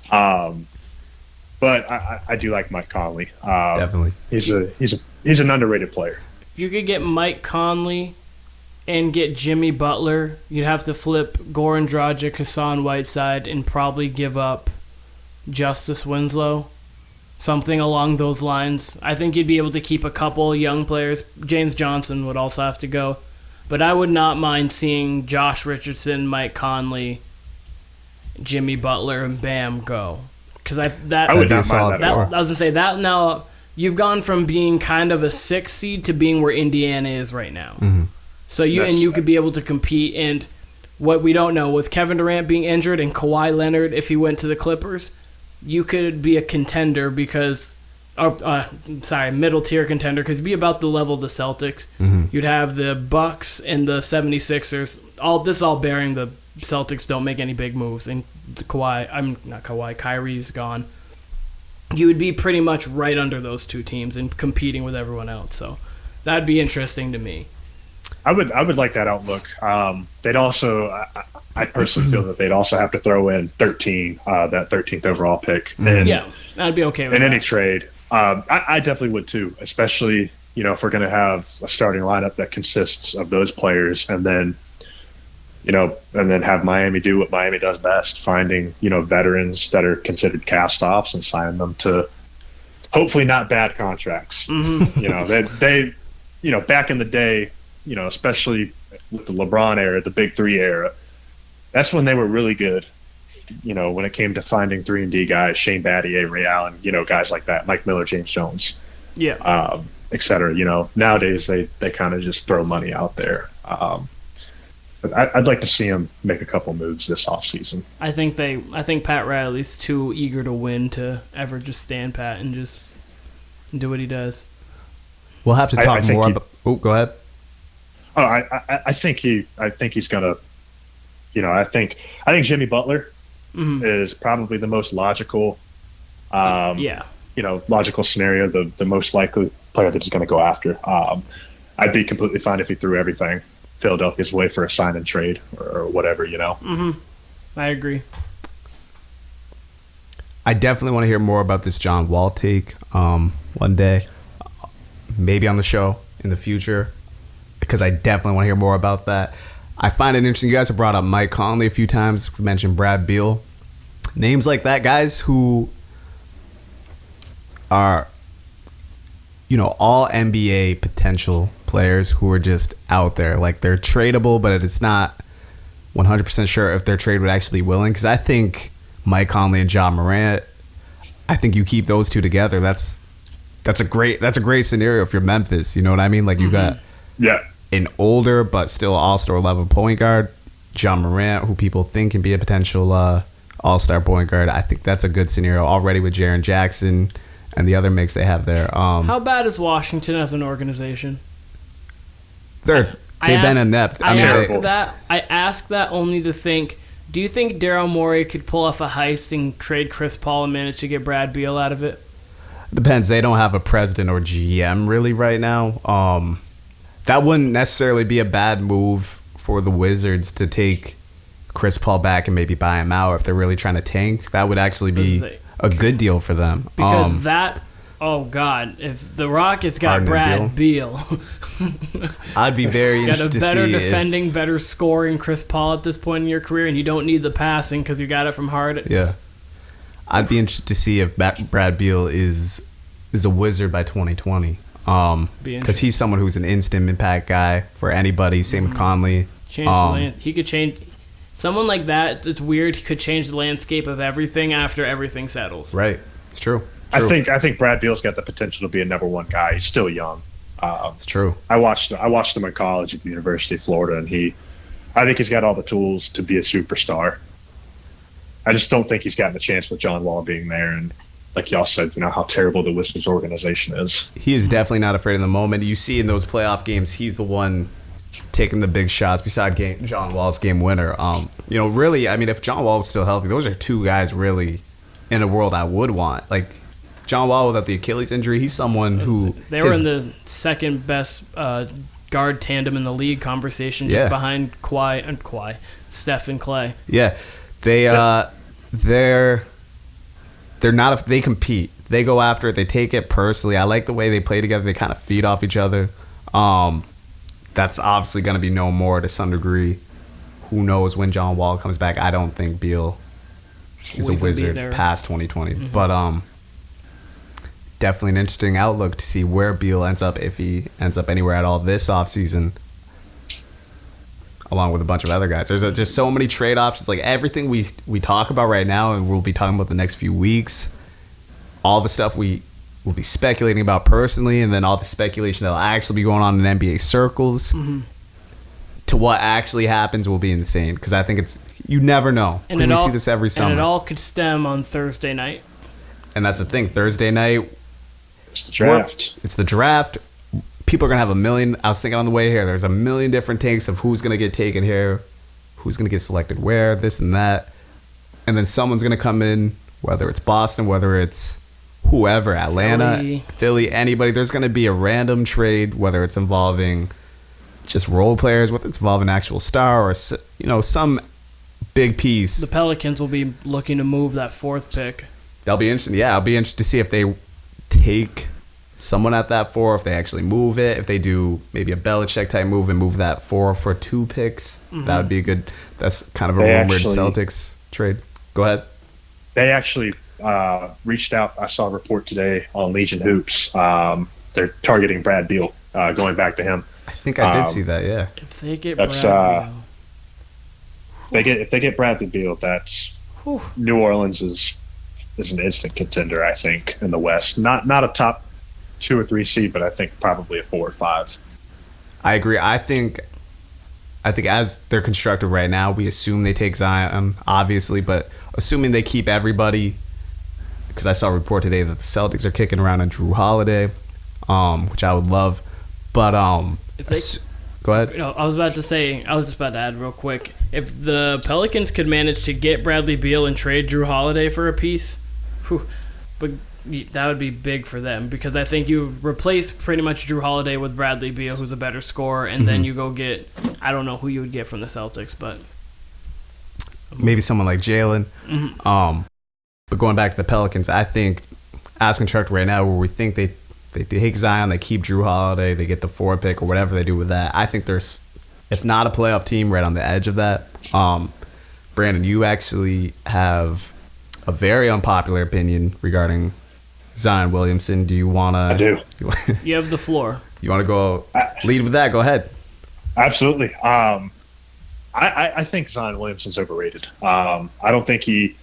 But I do like Mike Conley. Definitely, he's an underrated player. If you could get Mike Conley and get Jimmy Butler, you'd have to flip Goran Dragic, Hassan Whiteside, and probably give up Justice Winslow, something along those lines. I think you'd be able to keep a couple young players. James Johnson would also have to go, but I would not mind seeing Josh Richardson, Mike Conley, Jimmy Butler, and Bam go. Because I would not mind that. I was gonna say that now. You've gone from being kind of a 6 seed to being where Indiana is right now. Mm-hmm. So you could be able to compete. And what we don't know with Kevin Durant being injured and Kawhi Leonard, if he went to the Clippers, you could be a contender middle tier contender because you'd be about the level of the Celtics. Mm-hmm. You'd have the Bucks and the 76ers. All bearing the Celtics don't make any big moves, and Kyrie's gone. You would be pretty much right under those two teams and competing with everyone else. So that'd be interesting to me. I would like that outlook. They'd also, I personally feel that they'd also have to throw in 13, that 13th overall pick. Yeah, I'd be okay with that. In any trade. I definitely would too, especially, if we're going to have a starting lineup that consists of those players and then have Miami do what Miami does best, finding, veterans that are considered cast-offs and sign them to hopefully not bad contracts. Mm-hmm. They back in the day, especially with the LeBron era, the Big Three era, that's when they were really good. When it came to finding 3-and-D guys, Shane Battier, Ray Allen, guys like that, Mike Miller, James Jones, et cetera. Nowadays they kind of just throw money out there. But I'd like to see him make a couple moves this offseason. I think Pat Riley's too eager to win to ever just stand pat and just do what he does. We'll have to talk more about. Oh, go ahead. Oh, I think he's gonna. I think Jimmy Butler is probably the most logical. Logical scenario, the most likely player that he's going to go after. I'd be completely fine if he threw everything Philadelphia's way for a sign and trade or whatever. I agree. I definitely want to hear more about this John Wall take one day, maybe on the show in the future, because I definitely want to hear more about that. I find it interesting. You guys have brought up Mike Conley a few times. We've mentioned Brad Beal. Names like that, guys who are, all NBA potential players who are just out there. Like, they're tradable, but it's not 100% sure if their trade would actually be willing. Because I think Mike Conley and Ja Morant, I think you keep those two together. That's a great scenario if you're Memphis. You know what I mean? Like, you got an older but still all-star level point guard, Ja Morant, who people think can be a potential all-star point guard. I think that's a good scenario already with Jaren Jackson and the other mix they have there. How bad is Washington as an organization? They've been inept. I ask that only to think, do you think Daryl Morey could pull off a heist and trade Chris Paul and manage to get Brad Beal out of it? Depends. They don't have a president or GM really right now. That wouldn't necessarily be a bad move for the Wizards to take Chris Paul back and maybe buy him out if they're really trying to tank. That would actually be a good deal for them. Because if the Rockets got Brad Beal, I'd be very interested to see. Got a better defending, better scoring Chris Paul at this point in your career, and you don't need the passing because you got it from Harden. Yeah. I'd be interested to see if Brad Beal is a Wizard by 2020. Because he's someone who's an instant impact guy for anybody. Same with Conley. He could change. Someone like that, it's weird. He could change the landscape of everything after everything settles. Right. It's true. I think Brad Beal's got the potential to be a number one guy. He's still young. It's true. I watched him in college at the University of Florida, and I think he's got all the tools to be a superstar. I just don't think he's gotten a chance with John Wall being there, and like y'all said, how terrible the Wizards organization is. He is definitely not afraid of the moment. You see in those playoff games, he's the one taking the big shots beside John Wall's game winner. Really, I mean, if John Wall was still healthy, those are two guys really in a world I would want. Like, John Wall without the Achilles injury, he's someone who... They were in the second best guard tandem in the league conversation, just behind Steph and Clay. Yeah. They're not. They compete. They go after it. They take it personally. I like the way they play together. They kind of feed off each other. That's obviously going to be no more to some degree. Who knows when John Wall comes back? I don't think Beal is a Wizard past 2020. Mm-hmm. But definitely an interesting outlook to see where Beal ends up, if he ends up anywhere at all this offseason, along with a bunch of other guys. There's just so many trade options. Like, everything we talk about right now, and we'll be talking about the next few weeks, all the stuff we will be speculating about personally, and then all the speculation that will actually be going on in NBA circles, to what actually happens will be insane. Because I think you never know. And we see this every summer. And it all could stem on Thursday night. And that's the thing. Thursday night, it's the draft. It's the draft. People are going to have a million. I was thinking on the way here, there's a million different takes of who's going to get taken here, who's going to get selected where, this and that. And then someone's going to come in, whether it's Boston, whether it's whoever, Atlanta, Philly, anybody. There's going to be a random trade, whether it's involving just role players, whether it's involving an actual star or, some big piece. The Pelicans will be looking to move that fourth pick. That'll be interesting. Yeah, I'll be interested to see if they take someone at that 4, if they actually move it, if they do maybe a Belichick type move and move that 4 for 2 picks. That would be a good. That's kind of a rumored Celtics trade. Go ahead. They actually reached out. I saw a report today on Legion Hoops. They're targeting Brad Beal, going back to him. I think I did see that. Yeah. If they get Brad Beal, if they get Bradley Beal, that's New Orleans is an instant contender. I think in the West, not a top 2 or 3 seed, but I think probably a 4 or 5. I agree. I think I think as they're constructed right now, we assume they take Zion, obviously, but assuming they keep everybody, because I saw a report today that the Celtics are kicking around on Drew Holiday, which I would love. But If they, go ahead. No, I was just about to add real quick. If the Pelicans could manage to get Bradley Beal and trade Drew Holiday for a piece, but that would be big for them, because I think you replace pretty much Drew Holiday with Bradley Beal, who's a better scorer, and then you go get, I don't know who you would get from the Celtics, but maybe someone like Jalen. But going back to the Pelicans, I think as constructed right now, where we think they take Zion, they keep Drew Holiday, they get the 4 pick or whatever they do with that. I think there's, if not a playoff team, right on the edge of that. Branndon, you actually have a very unpopular opinion regarding Zion Williamson. Do you want to? I do. You have the floor. You want to go lead with that? Go ahead. Absolutely. I think Zion Williamson's overrated. I don't think he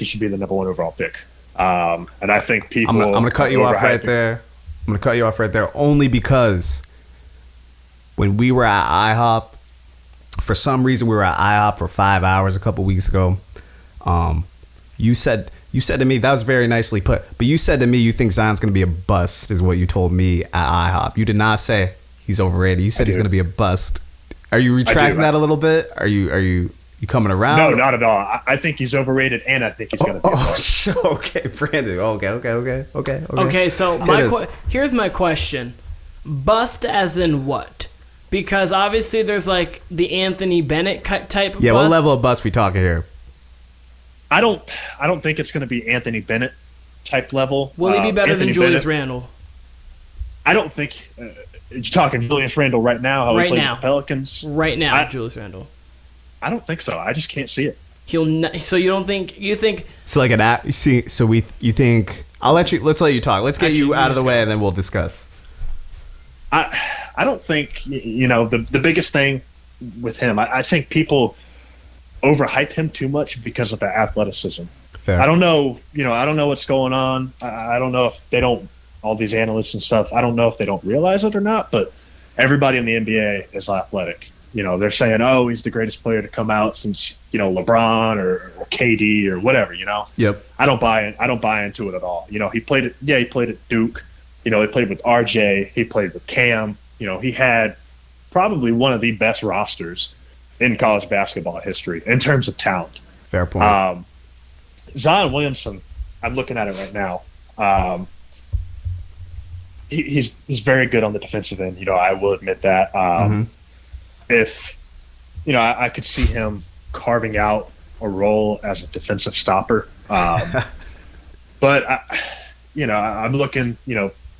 should be the number 1 overall pick. And I think people. I'm gonna cut you off right there. Only because when we were at IHOP, for some reason we were at IHOP for 5 hours a couple weeks ago. You said to me, that was very nicely put, but you said to me you think Zion's going to be a bust, is what you told me at IHOP. You did not say he's overrated. You said he's going to be a bust. Are you retracting that a little bit? Are you coming around? No, not at all. I think he's overrated, and I think he's going to be a bust. Okay, Branndon. Okay. Okay, so here's my question. Bust as in what? Because obviously there's like the Anthony Bennett type of Yeah, bust. what level of bust we talking here? I don't think it's going to be Anthony Bennett type level. Will he be better Anthony than Julius Bennett, Randle? I don't think. You're talking Julius Randle right now. How he played with the Pelicans Right now, Julius Randle. I don't think so. I just can't see it. So you don't think you think? So like you see. So you think? Let's let you talk. Let's get you out of the way, and then we'll discuss. I don't think the biggest thing with him. I think people overhype him too much because of the athleticism. Fair. I don't know. I don't know what's going on. I don't know if they don't. All these analysts and stuff. I don't know if they don't realize it or not. But everybody in the NBA is athletic. They're saying, "Oh, he's the greatest player to come out since LeBron or KD or whatever." Yep. I don't buy into it at all. He played it. Yeah, he played at Duke. He played with RJ. He played with Cam. He had probably one of the best rosters in college basketball history in terms of talent. Fair point. Zion Williamson, I'm looking at it right now. He's very good on the defensive end. I will admit that. If I could see him carving out a role as a defensive stopper, but I'm looking.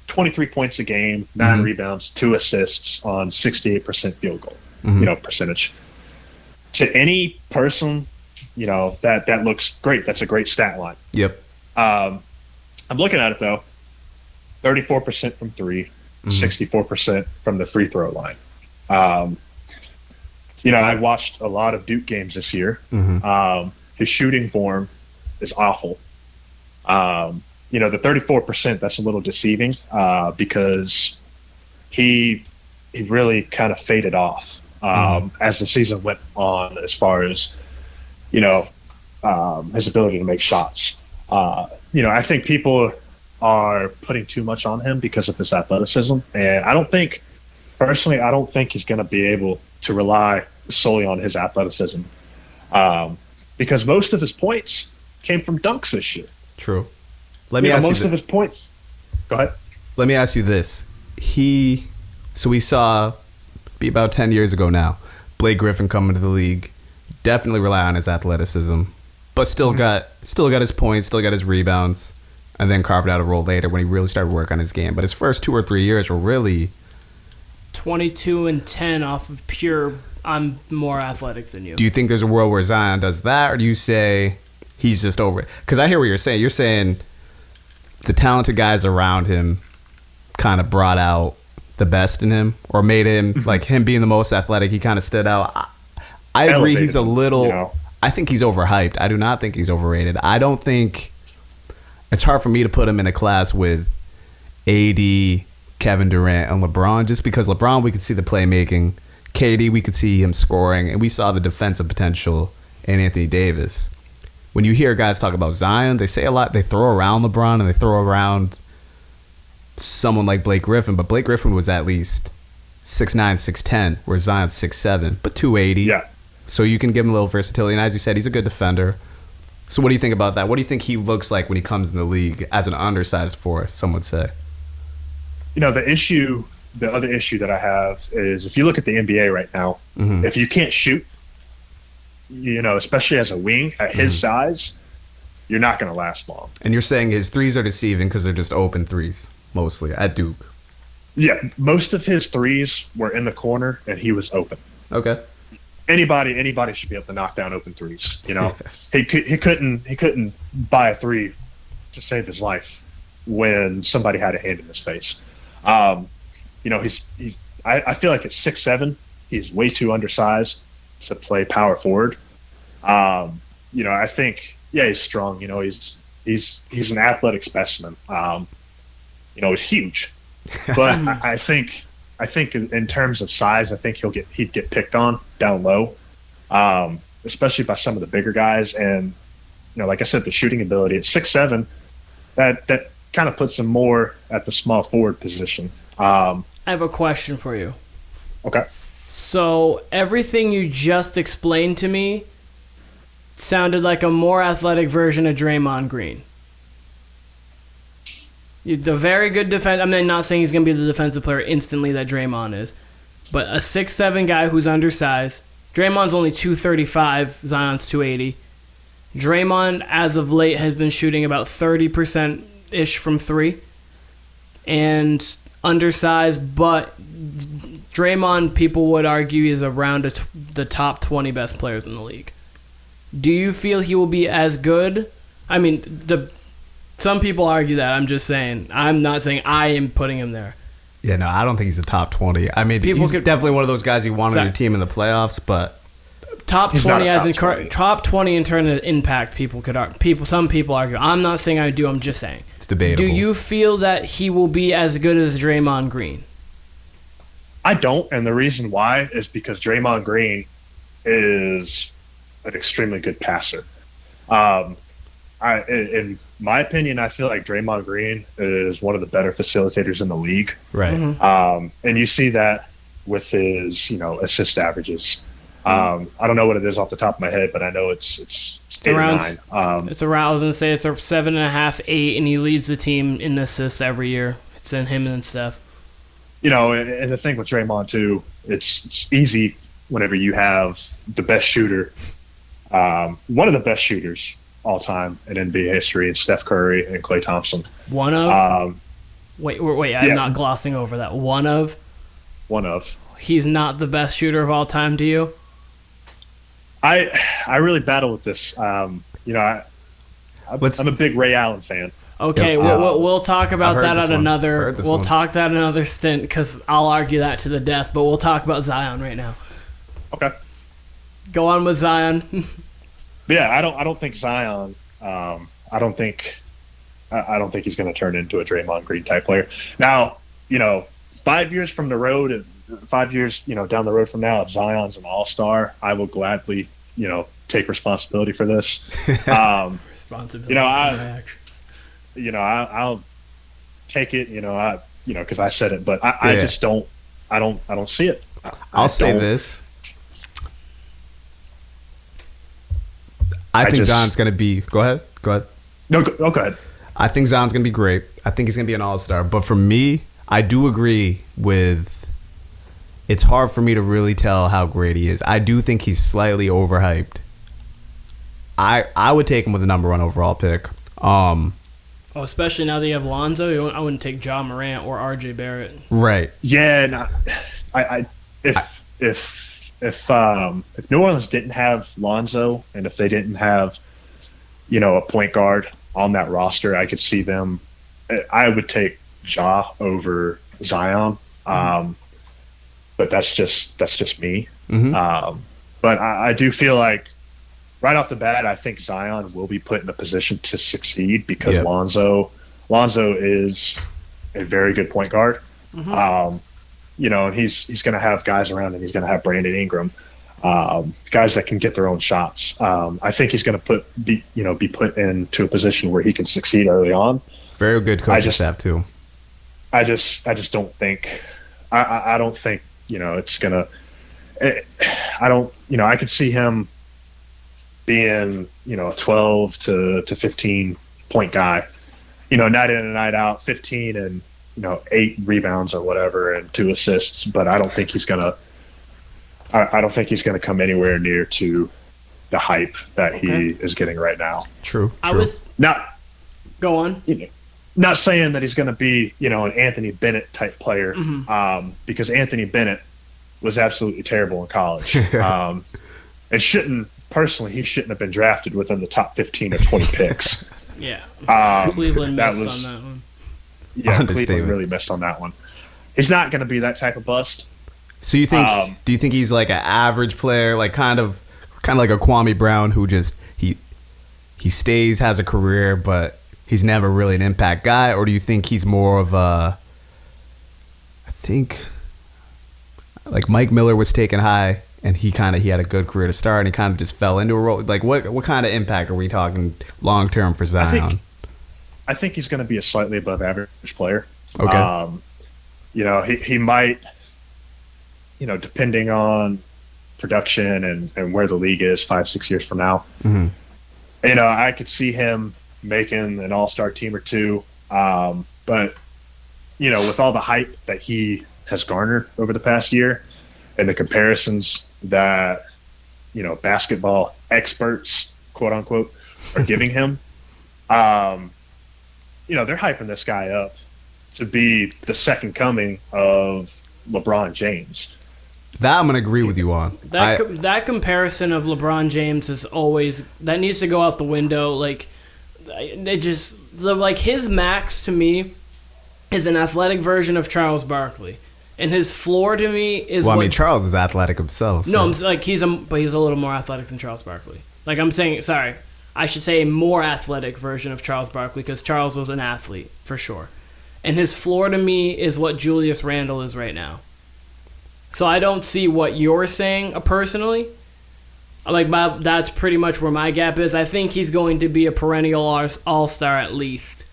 23 points a game, 9 rebounds, 2 assists on 68% field goal. Percentage. To any person, that looks great. That's a great stat line. Yep. I'm looking at it though. 34% from 3, 64% from the free throw line. I watched a lot of Duke games this year. His shooting form is awful. The 34%, that's a little deceiving because he really kind of faded off as the season went on, as far as his ability to make shots. I think people are putting too much on him because of his athleticism, and I don't think he's going to be able to rely solely on his athleticism because most of his points came from dunks this year. True. Let me ask you most of his points. Go ahead. Let me ask you this. So we saw, be about 10 years ago now, Blake Griffin come into the league, definitely rely on his athleticism, but still got his points, still got his rebounds, and then carved out a role later when he really started work on his game. But his first 2 or 3 years were really 22 and 10 off of pure, I'm more athletic than you. Do you think there's a world where Zion does that, or do you say he's just over it? Because I hear what you're saying. You're saying the talented guys around him kind of brought out the best in him, or made him, like him being the most athletic, he kind of stood out. I agree he's a little, I think he's overhyped. I do not think he's overrated. I don't think, it's hard for me to put him in a class with AD, Kevin Durant, and LeBron, just because LeBron, we could see the playmaking. KD, we could see him scoring, and we saw the defensive potential in Anthony Davis. When you hear guys talk about Zion, they say a lot. They throw around LeBron and they throw around someone like Blake Griffin, but Blake Griffin was at least 6'9", 6'10", where Zion's 6'7", but 280. Yeah. So you can give him a little versatility, and as you said, he's a good defender. So what do you think about that? What do you think he looks like when he comes in the league as an undersized force, some would say? The other issue that I have is if you look at the NBA right now, if you can't shoot, especially as a wing at his size, you're not going to last long. And you're saying his threes are deceiving because they're just open threes, mostly, at Duke. Yeah, most of his threes were in the corner, and he was open. Okay. Anybody should be able to knock down open threes. He couldn't buy a three to save his life when somebody had a hand in his face. I feel like at 6'7", he's way too undersized to play power forward. I think he's strong. He's an athletic specimen. He's huge, but I think in terms of size, I think he'd get picked on down low, especially by some of the bigger guys. And like I said, the shooting ability at 6'7", that kind of puts him more at the small forward position. I have a question for you. Okay. So everything you just explained to me sounded like a more athletic version of Draymond Green. The very good defense. I'm not saying he's going to be the defensive player instantly that Draymond is, but a 6'7" guy who's undersized. Draymond's only 235. Zion's 280. Draymond, as of late, has been shooting about 30%-ish from three, and undersized, but Draymond, people would argue, is around the top 20 best players in the league. Do you feel he will be as good? I mean, some people argue that. I'm just saying. I'm not saying I am putting him there. Yeah, no, I don't think he's a top 20. I mean, he's definitely one of those guys you want on your team in the playoffs, but top 20 as in top 20 in terms of impact. Some people argue. I'm not saying I do. I'm just saying it's debatable. Do you feel that he will be as good as Draymond Green? I don't, and the reason why is because Draymond Green is an extremely good passer. In my opinion, I feel like Draymond Green is one of the better facilitators in the league. Right. And you see that with his, assist averages. I don't know what it is off the top of my head, but I know it's around 9. It's around. I was gonna say it's a 7.5, 8, and he leads the team in assists every year. It's in him and Steph. And the thing with Draymond too, it's easy whenever you have the best shooter, one of the best shooters all time in NBA history, and Steph Curry and Klay Thompson. One of? Wait, I'm not glossing over that. One of? One of. He's not the best shooter of all time to you? I really battle with this. I'm a big Ray Allen fan. Okay, we'll talk about that on another. We'll talk that another stint because I'll argue that to the death. But we'll talk about Zion right now. Okay. Go on with Zion. Yeah, I don't think Zion. I don't think he's going to turn into a Draymond Green type player. Now, 5 years from the road, and 5 years, down the road from now, if Zion's an all-star, I will gladly, take responsibility for this. Responsibility for my actions. I'll take it. Because I said it, but I just don't. I don't see it. I'll say this. I think Zion's going to be. Go ahead. No, go ahead. I think Zion's going to be great. I think he's going to be an all-star. But for me, I do agree with. It's hard for me to really tell how great he is. I do think he's slightly overhyped. I would take him with the number 1 overall pick. Especially now that you have Lonzo, I wouldn't take Ja Morant or RJ Barrett. Right. Yeah, and if New Orleans didn't have Lonzo, and if they didn't have, a point guard on that roster, I could see them. I would take Ja over Zion, but that's just me. Mm-hmm. But I do feel like right off the bat, I think Zion will be put in a position to succeed because Lonzo is a very good point guard. Mm-hmm. and he's going to have guys around him. He's going to have Brandon Ingram, guys that can get their own shots. I think he's going to be put into a position where he can succeed early on. Very good coaching staff too. I just don't think. I don't think it's gonna. I could see him being a 12 to 15 point guy, night in and night out, 15 and 8 rebounds or whatever and 2 assists. But I don't think he's gonna. I don't think he's gonna come anywhere near to the hype that he is getting right now. True. I was not. Go on. Not saying that he's going to be, an Anthony Bennett type player, because Anthony Bennett was absolutely terrible in college. He shouldn't have been drafted within the top 15 or 20 picks. Yeah. Cleveland missed on that one. Yeah, Cleveland really missed on that one. He's not going to be that type of bust. So you think? Do you think he's like an average player, like kind of like a Kwame Brown, who just he stays, has a career, but he's never really an impact guy? Or do you think he's more of a, I think like Mike Miller was taken high and he had a good career to start and he kind of just fell into a role? Like what kind of impact are we talking long term for Zion? I think he's going to be a slightly above average player. Okay. He might, depending on production and where the league is 5-6 years from now, I could see him making an all-star team or two. But, with all the hype that he has garnered over the past year and the comparisons that, basketball experts, quote unquote, are giving him, they're hyping this guy up to be the second coming of LeBron James. That I'm going to agree with you on. That comparison of LeBron James is always, that needs to go out the window. Like, his max to me is an athletic version of Charles Barkley, and his floor to me is. Well, Charles is athletic himself. So. No, I'm like he's a little more athletic than Charles Barkley. Like I'm saying, sorry, I should say a more athletic version of Charles Barkley because Charles was an athlete for sure, and his floor to me is what Julius Randle is right now. So I don't see what you're saying personally. That's pretty much where my gap is. I think he's going to be a perennial all-star at least.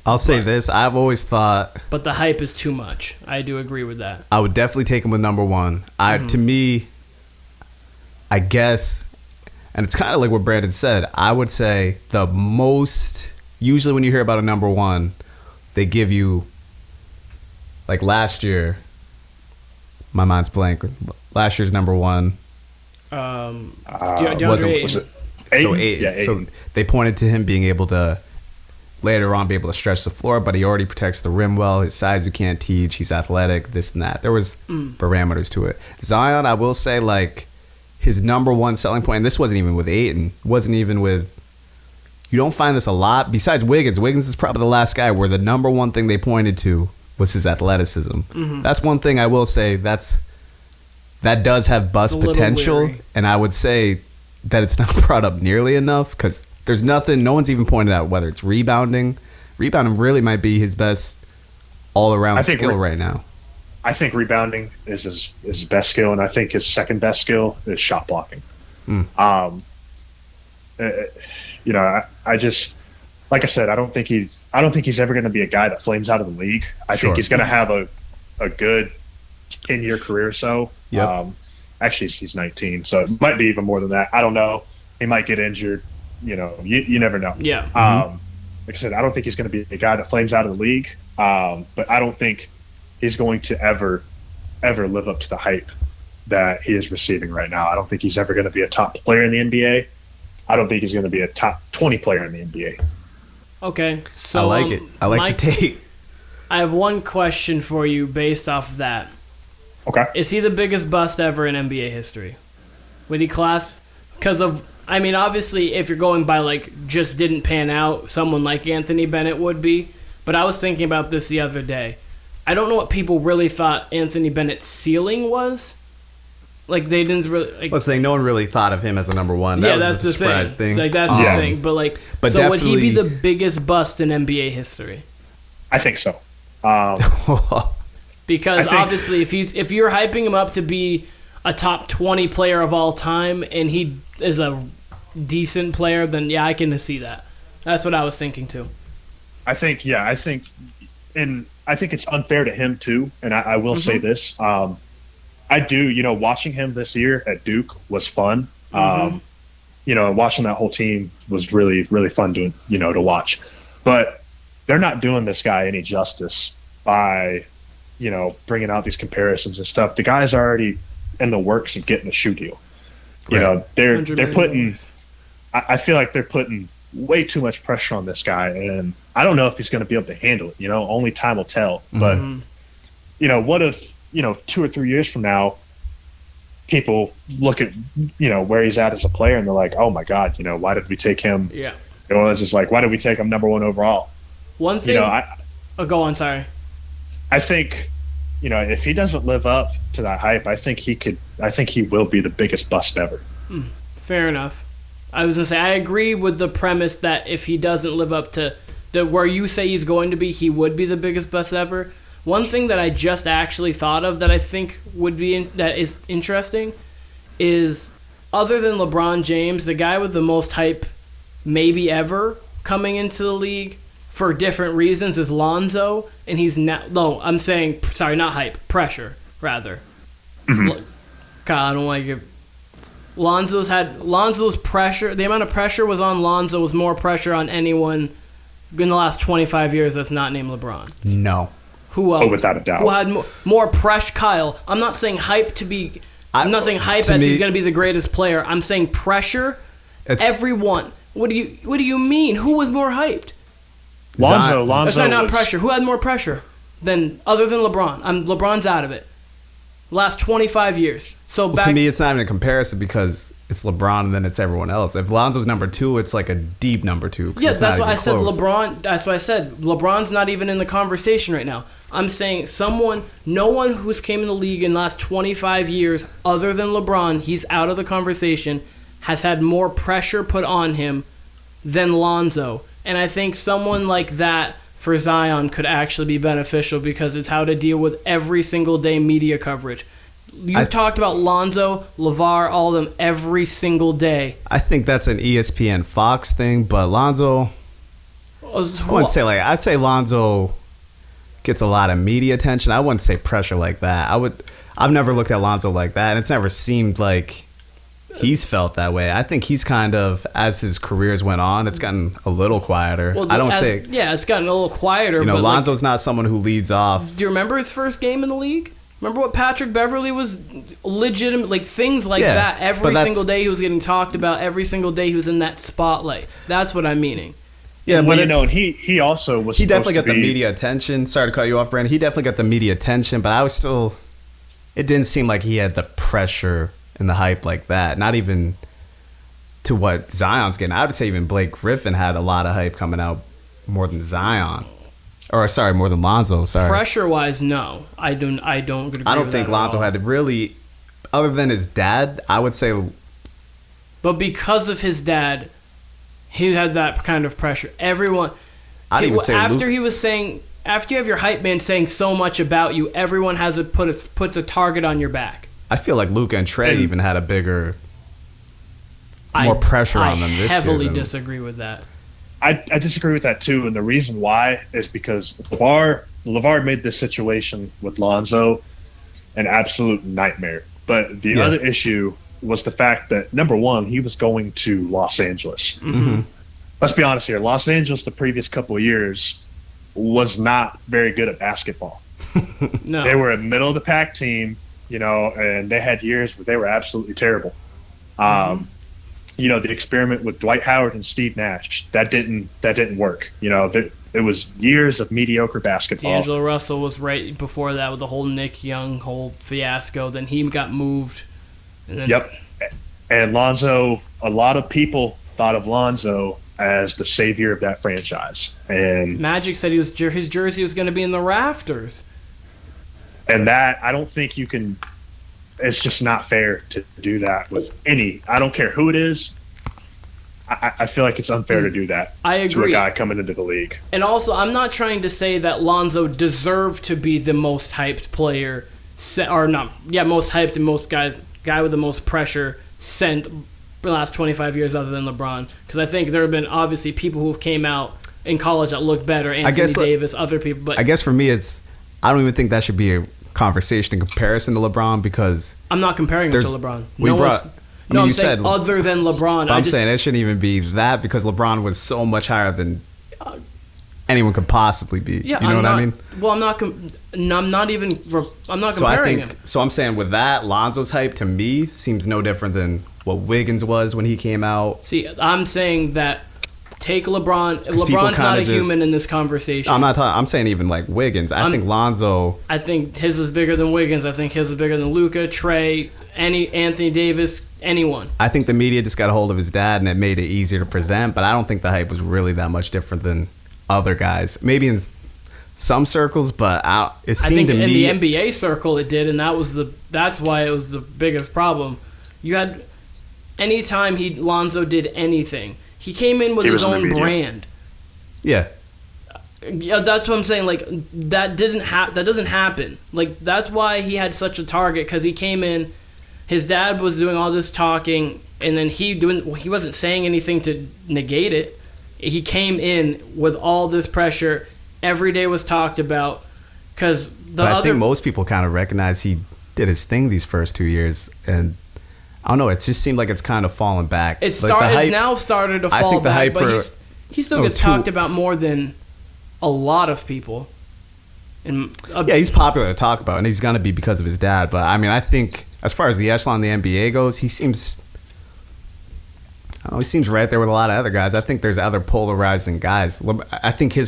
I'll say this. I've always thought... But the hype is too much. I do agree with that. I would definitely take him with number one. To me, I guess, and it's kind of like what Branndon said, I would say the most... Usually when you hear about a number one, they give you... Like last year... My mind's blank. Last year's number one... Was it Ayton? Yeah, so they pointed to him being able to later on be able to stretch the floor, but he already protects the rim well. His size you can't teach. He's athletic, this and that. There was parameters to it. Zion, I will say, like his number one selling point, and this wasn't even with Ayton, wasn't even with. You don't find this a lot. Besides Wiggins, Wiggins is probably the last guy where the number one thing they pointed to was his athleticism. That's one thing I will say. That does have bust potential, and I would say that it's not brought up nearly enough because there's nothing, no one's even pointed out whether it's rebounding. Rebounding really might be his best all-around skill right now. I think rebounding is his best skill, and I think his second best skill is shot blocking. I just, like I said, I don't think he's ever going to be a guy that flames out of the league. I think he's going to have a good 10-year career or so. Yep. Actually, he's 19, so it might be even more than that. I don't know. He might get injured. You never know. Yeah. Like I said, I don't think he's going to be a guy that flames out of the league. But I don't think he's going to ever live up to the hype that he is receiving right now. I don't think he's ever going to be a top player in the NBA. I don't think he's going to be a top 20 player in the NBA. Okay, so I like it. I like the take. I have one question for you based off of that. Okay. Is he the biggest bust ever in NBA history? Would he class? Because of, obviously, if you're going by, just didn't pan out, someone like Anthony Bennett would be. But I was thinking about this the other day. I don't know what people really thought Anthony Bennett's ceiling was. They didn't really... Let's say no one really thought of him as a number one. That was the surprise thing. That's the thing. But so would he be the biggest bust in NBA history? I think so. Because think- obviously, if you're hyping him up to be a top 20 player of all time, and he is a decent player, then yeah, I can see that. That's what I was thinking too. I think it's unfair to him too. And I will say this: I do, watching him this year at Duke was fun. And watching that whole team was really, really fun to watch. But they're not doing this guy any justice by, bringing out these comparisons and stuff. The guy's already in the works of getting a shoe deal. They're putting. I feel like they're putting way too much pressure on this guy, and I don't know if he's going to be able to handle it. Only time will tell. But what if 2 or 3 years from now, people look at where he's at as a player, and they're like, oh my God, why did we take him? Yeah. It's just like, why did we take him number 1 overall? One thing. Go on. Sorry. I think, if he doesn't live up to that hype, I think he will be the biggest bust ever. Fair enough. I was going to say, I agree with the premise that if he doesn't live up to where you say he's going to be, he would be the biggest bust ever. One thing that I just actually thought of that I think that is interesting is, other than LeBron James, the guy with the most hype maybe ever coming into the league for different reasons is Lonzo, and he's not. No, I'm saying not hype, pressure rather. God, I don't like it. Lonzo's pressure. The amount of pressure was on Lonzo was more pressure on anyone in the last 25 years that's not named LeBron. No. Who else? Oh, without a doubt. Who had more pressure? Kyle. I'm not saying hype to be. I'm not saying hype as he's going to be the greatest player. I'm saying pressure. Everyone. What do you mean? Who was more hyped? Lonzo. Sorry, not pressure. Who had more pressure other than LeBron? LeBron's out of it. Last 25 years. So to me, it's not even a comparison because it's LeBron and then it's everyone else. If Lonzo's number 2, it's like a deep number 2. Yes, that's why I said LeBron. That's why I said LeBron's not even in the conversation right now. I'm saying no one who's came in the league in the last 25 years, other than LeBron, he's out of the conversation, has had more pressure put on him than Lonzo. And I think someone like that for Zion could actually be beneficial because it's how to deal with every single day media coverage. You've talked about Lonzo, LeVar, all of them every single day. I think that's an ESPN Fox thing, but Lonzo, I'd say Lonzo gets a lot of media attention. I wouldn't say pressure like that. I've never looked at Lonzo like that, and it's never seemed like he's felt that way. I think he's kind of, as his careers went on, it's gotten a little quieter. Well, it's gotten a little quieter. But Lonzo's not someone who leads off. Do you remember his first game in the league? Remember what Patrick Beverley was legitimate, like things like that. Every single day he was getting talked about. Every single day he was in that spotlight. That's what I'm meaning. Yeah, but and he also was. He definitely got the media attention. Sorry to cut you off, Brandon. He definitely got the media attention, but it didn't seem like he had the pressure and the hype like that. Not even to what Zion's getting. I would say even Blake Griffin had a lot of hype coming out more than Zion. More than Lonzo. Sorry. Pressure-wise, no. I don't agree. I don't think Lonzo had really, other than his dad, I would say. But because of his dad, he had that kind of pressure. Everyone. I'd even say after he was saying, after you have your hype man saying so much about you, everyone has puts a target on your back. I feel like Luka and Trey even had a more pressure on them this year. I heavily disagree with that. I disagree with that too, and the reason why is because LeVar made this situation with Lonzo an absolute nightmare. But the other issue was the fact that, number one, he was going to Los Angeles. Mm-hmm. Let's be honest here. Los Angeles, the previous couple of years, was not very good at basketball. No. They were a middle-of-the-pack team, and they had years where they were absolutely terrible. The experiment with Dwight Howard and Steve Nash, that didn't work. It was years of mediocre basketball. D'Angelo Russell was right before that with the whole Nick Young whole fiasco. Then he got moved. Yep. And Lonzo, a lot of people thought of Lonzo as the savior of that franchise. And Magic said his jersey was going to be in the rafters. And that, I don't think you can. It's just not fair to do that with I don't care who it is. I feel like it's unfair to do that I agree. to a guy coming into the league. And also, I'm not trying to say that Lonzo deserved to be the most hyped player, most hyped and guy with the most pressure sent for the last 25 years other than LeBron. Because I think there have been obviously people who came out in college that looked better, Anthony Davis, other people. But I guess for me, I don't even think that should be a conversation in comparison to LeBron because I'm not comparing him to LeBron. You saying said other than LeBron. I'm saying it shouldn't even be that because LeBron was so much higher than anyone could possibly be. Yeah, you know what I mean? Well, I'm not comparing him. So I'm saying with that, Lonzo's hype to me seems no different than what Wiggins was when he came out. See, I'm saying that take LeBron. LeBron's not a human in this conversation. I'm saying even like Wiggins. I think Lonzo. I think his is bigger than Wiggins. I think his is bigger than Luka, Trey, Anthony Davis, anyone. I think the media just got a hold of his dad and it made it easier to present. But I don't think the hype was really that much different than other guys. Maybe in some circles, but it seemed to me in the NBA circle it did, and that's why it was the biggest problem. You had anytime Lonzo did anything. He came in with his own brand. Yeah. Yeah, that's what I'm saying. Like that doesn't happen. Like that's why he had such a target because he came in. His dad was doing all this talking, and then he wasn't saying anything to negate it. He came in with all this pressure. Every day was talked about because I think most people kind of recognize he did his thing these first 2 years, and I don't know. It just seemed like it's kind of fallen back. It's now started to fall back, but he still gets talked about more than a lot of people. And he's popular to talk about, and he's gonna be because of his dad. But I mean, I think as far as the echelon of the NBA goes, he seems right there with a lot of other guys. I think there's other polarizing guys. I think I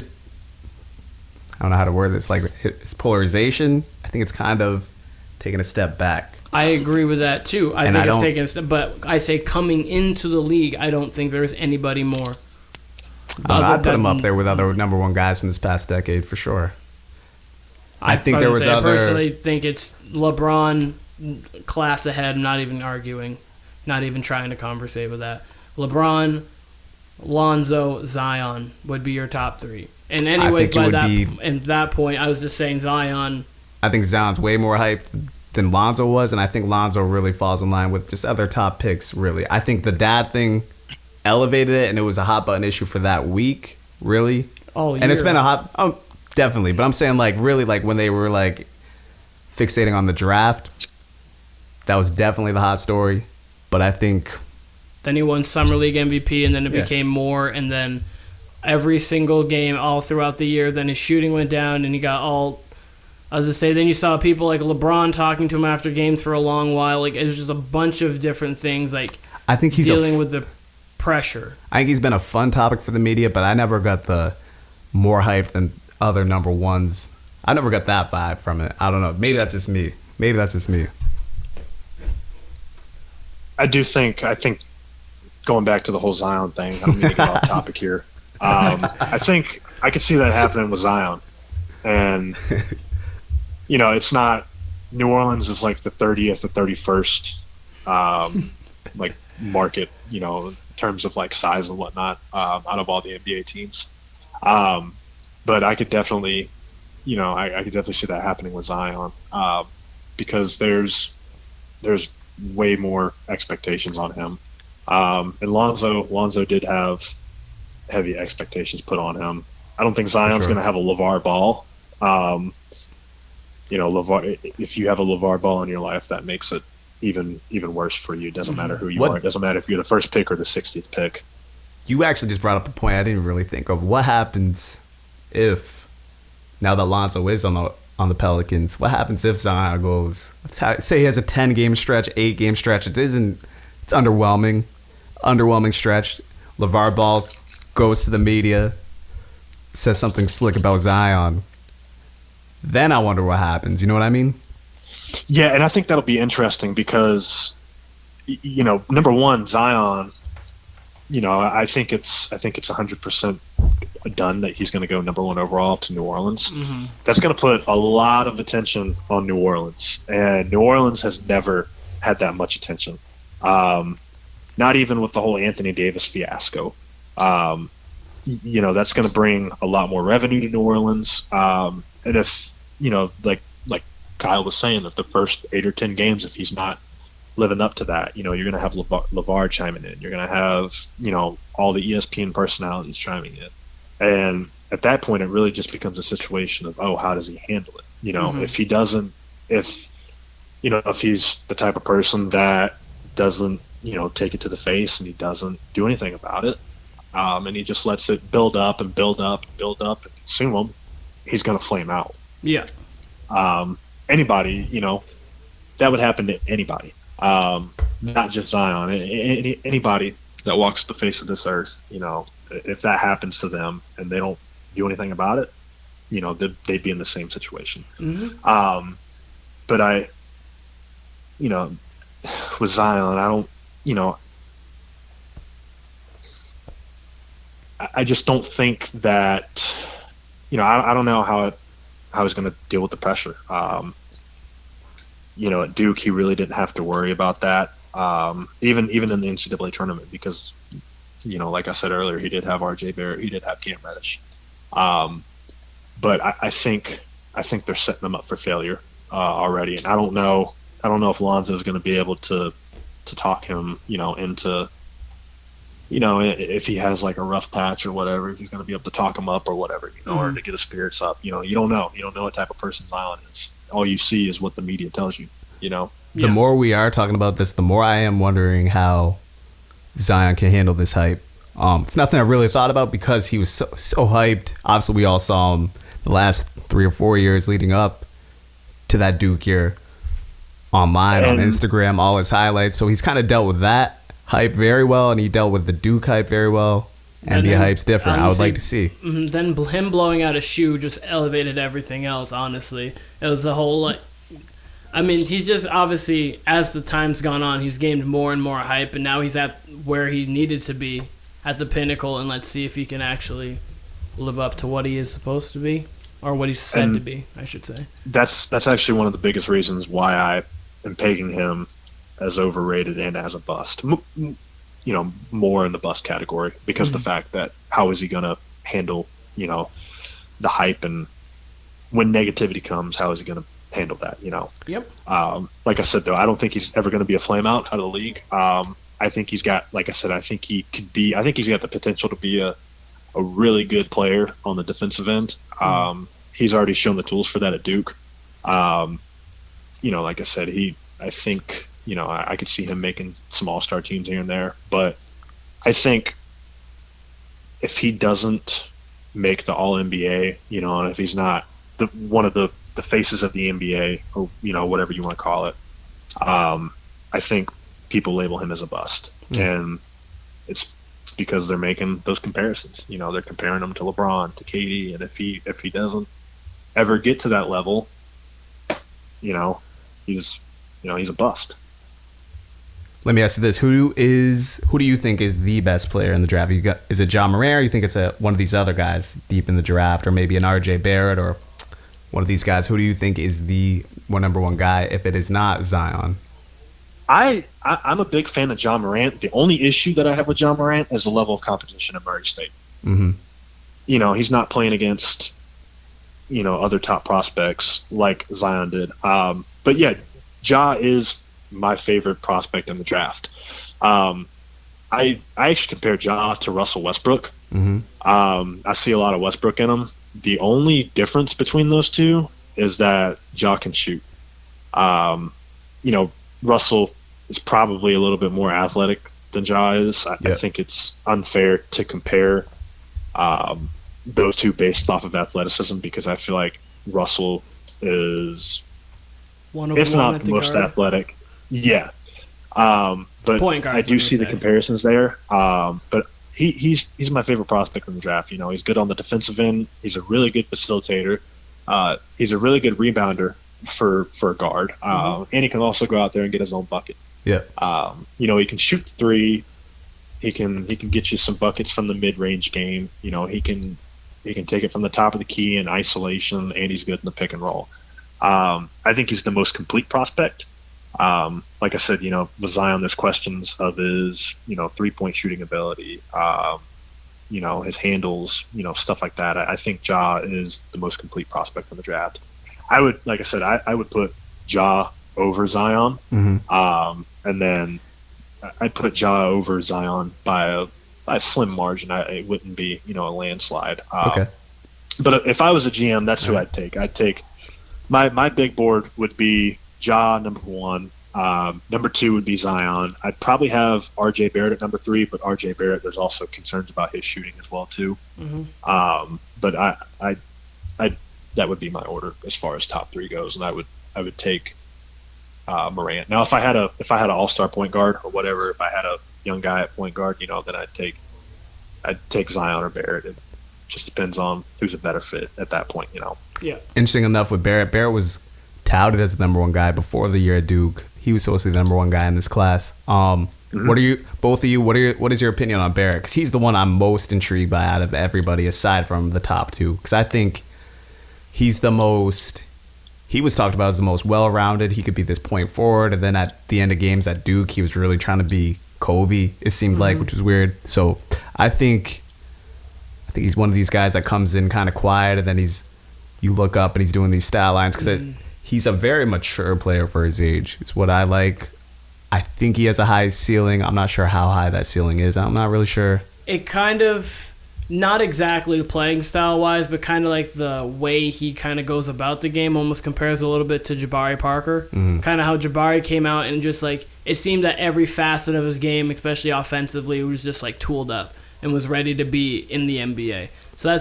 don't know how to word this. Like his polarization, I think it's kind of taking a step back. I agree with that too. I think it's taking a step, but I say coming into the league, I don't think there's anybody more. I'd put him up there with other number one guys from this past decade for sure. I personally think it's LeBron class ahead. I'm not even arguing, not even trying to conversate with that. LeBron, Lonzo, Zion would be your top three. And anyways, that point, I was just saying Zion. I think Zion's way more hyped than Lonzo was, and I think Lonzo really falls in line with just other top picks, really. I think the dad thing elevated it, and it was a hot button issue for that week, really. Oh, and it's been definitely, but I'm saying like really like when they were like fixating on the draft, that was definitely the hot story. But I think then he won Summer League MVP, and then it became more, and then every single game all throughout the year, then his shooting went down, and he got all. I was to say, then you saw people like LeBron talking to him after games for a long while. Like it was just a bunch of different things. Like I think he's dealing with the pressure. I think he's been a fun topic for the media, but I never got the more hype than other number ones. I never got that vibe from it. I don't know. Maybe that's just me. I think going back to the whole Zion thing, I don't mean to get off topic here. I think I could see that happening with Zion. And, it's not – New Orleans is like the 30th or 31st like market, in terms of like size and whatnot out of all the NBA teams. But I could definitely – I could definitely see that happening with Zion because there's way more expectations on him. And Lonzo did have heavy expectations put on him. I don't think Zion's going to have a LeVar Ball. LeVar, if you have a LeVar Ball in your life, that makes it even worse for you. It doesn't matter who you are. It doesn't matter if you're the first pick or the 60th pick. You actually just brought up a point I didn't really think of. What happens if, now that Lonzo is on the Pelicans, what happens if Zion goes, say he has a 10-game stretch, 8-game stretch, it's underwhelming stretch. LeVar Ball goes to the media, says something slick about Zion. Then I wonder what happens. You know what I mean? Yeah, and I think that'll be interesting because, number one, Zion, I think it's 100% done that he's going to go number one overall to New Orleans. Mm-hmm. That's going to put a lot of attention on New Orleans, and New Orleans has never had that much attention. not even with the whole Anthony Davis fiasco. That's going to bring a lot more revenue to New Orleans. And if, like Kyle was saying, if the first 8 or 10 games, if he's not living up to that, you're going to have LeVar chiming in. You're going to have, all the ESPN personalities chiming in. And at that point, it really just becomes a situation of, how does he handle it? If he doesn't, if he's the type of person that doesn't, take it to the face and he doesn't do anything about it, and he just lets it build up and build up and build up and consume him, he's going to flame out. Yeah. Anybody, that would happen to anybody, not just Zion. Anybody that walks the face of this earth, if that happens to them and they don't do anything about it, they'd be in the same situation. Mm-hmm. But with Zion, I don't, I just don't think that, I don't know how he's going to deal with the pressure. At Duke, he really didn't have to worry about that. Even in the NCAA tournament, because, like I said earlier, he did have RJ Barrett, he did have Cam Reddish. But I think they're setting him up for failure already, and I don't know if Lonzo is going to be able to talk him, into, if he has like a rough patch or whatever, if he's going to be able to talk him up or whatever, or to get his spirits up. You don't know what type of person Zion is. All you see is what the media tells you. The more we are talking about this, the more I am wondering how Zion can handle this hype. It's nothing I really thought about because he was so hyped. Obviously, we all saw him the last 3 or 4 years leading up to that Duke year online, on Instagram, all his highlights. So he's kind of dealt with that hype very well, and he dealt with the Duke hype very well. NBA hype's different. Honestly, I would like to see. Then him blowing out a shoe just elevated everything else, honestly. It was the whole, he's just obviously, as the time's gone on, he's gained more and more hype, and now he's at where he needed to be, at the pinnacle, and let's see if he can actually live up to what he is supposed to be, or what he's said to be, I should say. That's actually one of the biggest reasons why I am pegging him as overrated and as a bust. More in the bust category, because the fact that how is he going to handle, the hype, and when negativity comes, how is he going to handle that, Yep. Like I said, though, I don't think he's ever going to be a flame out of the league. I think he's got, like I said, I think he's got the potential to be a really good player on the defensive end. He's already shown the tools for that at Duke. Like I said, I think, I could see him making some all-star teams here and there, but I think if he doesn't make the All-NBA, and if he's not one of the faces of the NBA, or, whatever you want to call it, I think people label him as a bust. And it's because they're making those comparisons. They're comparing him to LeBron, to KD, and if he doesn't ever get to that level, he's a bust. Let me ask you this: Who do you think is the best player in the draft? Is it John Moran, or you think it's one of these other guys deep in the draft, or maybe an RJ Barrett, or one of these guys? Who do you think is the number one guy if it is not Zion? I'm a big fan of John Morant. The only issue that I have with John Morant is the level of competition at Murray State. Mm-hmm. He's not playing against, other top prospects like Zion did. But yeah, Ja is my favorite prospect in the draft. I actually compare Ja to Russell Westbrook. Mm-hmm. I see a lot of Westbrook in him. The only difference between those two is that Ja can shoot. Russell is probably a little bit more athletic than Ja is. I think it's unfair to compare those two based off of athleticism, because I feel like Russell is, if not the most athletic. Yeah. But point guard, I do see the comparisons there. But he's my favorite prospect in the draft. He's good on the defensive end. He's a really good facilitator. He's a really good rebounder for a guard. And he can also go out there and get his own bucket. Yeah. He can shoot the 3. He can get you some buckets from the mid-range game. He can take it from the top of the key in isolation, and he's good in the pick and roll. I think he's the most complete prospect. Like I said, with Zion, there's questions of his, 3-point shooting ability, his handles, stuff like that. I think Ja is the most complete prospect in the draft. Like I said, I would put Ja over Zion. And then I'd put Ja over Zion by a slim margin. It wouldn't be, a landslide. Okay. But if I was a GM, that's who I'd take. I'd take my big board would be Ja number 1. Number 2 would be Zion. I'd probably have RJ Barrett at number 3, but RJ Barrett, there's also concerns about his shooting as well too. But I that would be my order as far as top 3 goes, and I would take Morant. Now, if I had an all-star point guard or whatever, if I had a young guy at point guard, then I'd take Zion or Barrett. It just depends on who's a better fit at that point. Yeah. Interesting enough with Barrett. Barrett was touted as the number 1 guy before the year at Duke. He was supposed to be the number 1 guy in this class. What is your opinion on Barrett? Because he's the one I'm most intrigued by out of everybody aside from the top 2. Because I think he's the most. He was talked about as the most well-rounded. He could be this point forward, and then at the end of games at Duke, he was really trying to be Kobe. It seemed like, which was weird. So I think he's one of these guys that comes in kind of quiet, and then you look up and he's doing these stat lines because he's a very mature player for his age. It's what I like. I think he has a high ceiling. I'm not sure how high that ceiling is. I'm not really sure. It kind of, not exactly playing style-wise, but kind of like the way he kind of goes about the game almost compares a little bit to Jabari Parker. Kind of how Jabari came out and just like, it seemed that every facet of his game, especially offensively, was just like tooled up and was ready to be in the NBA. So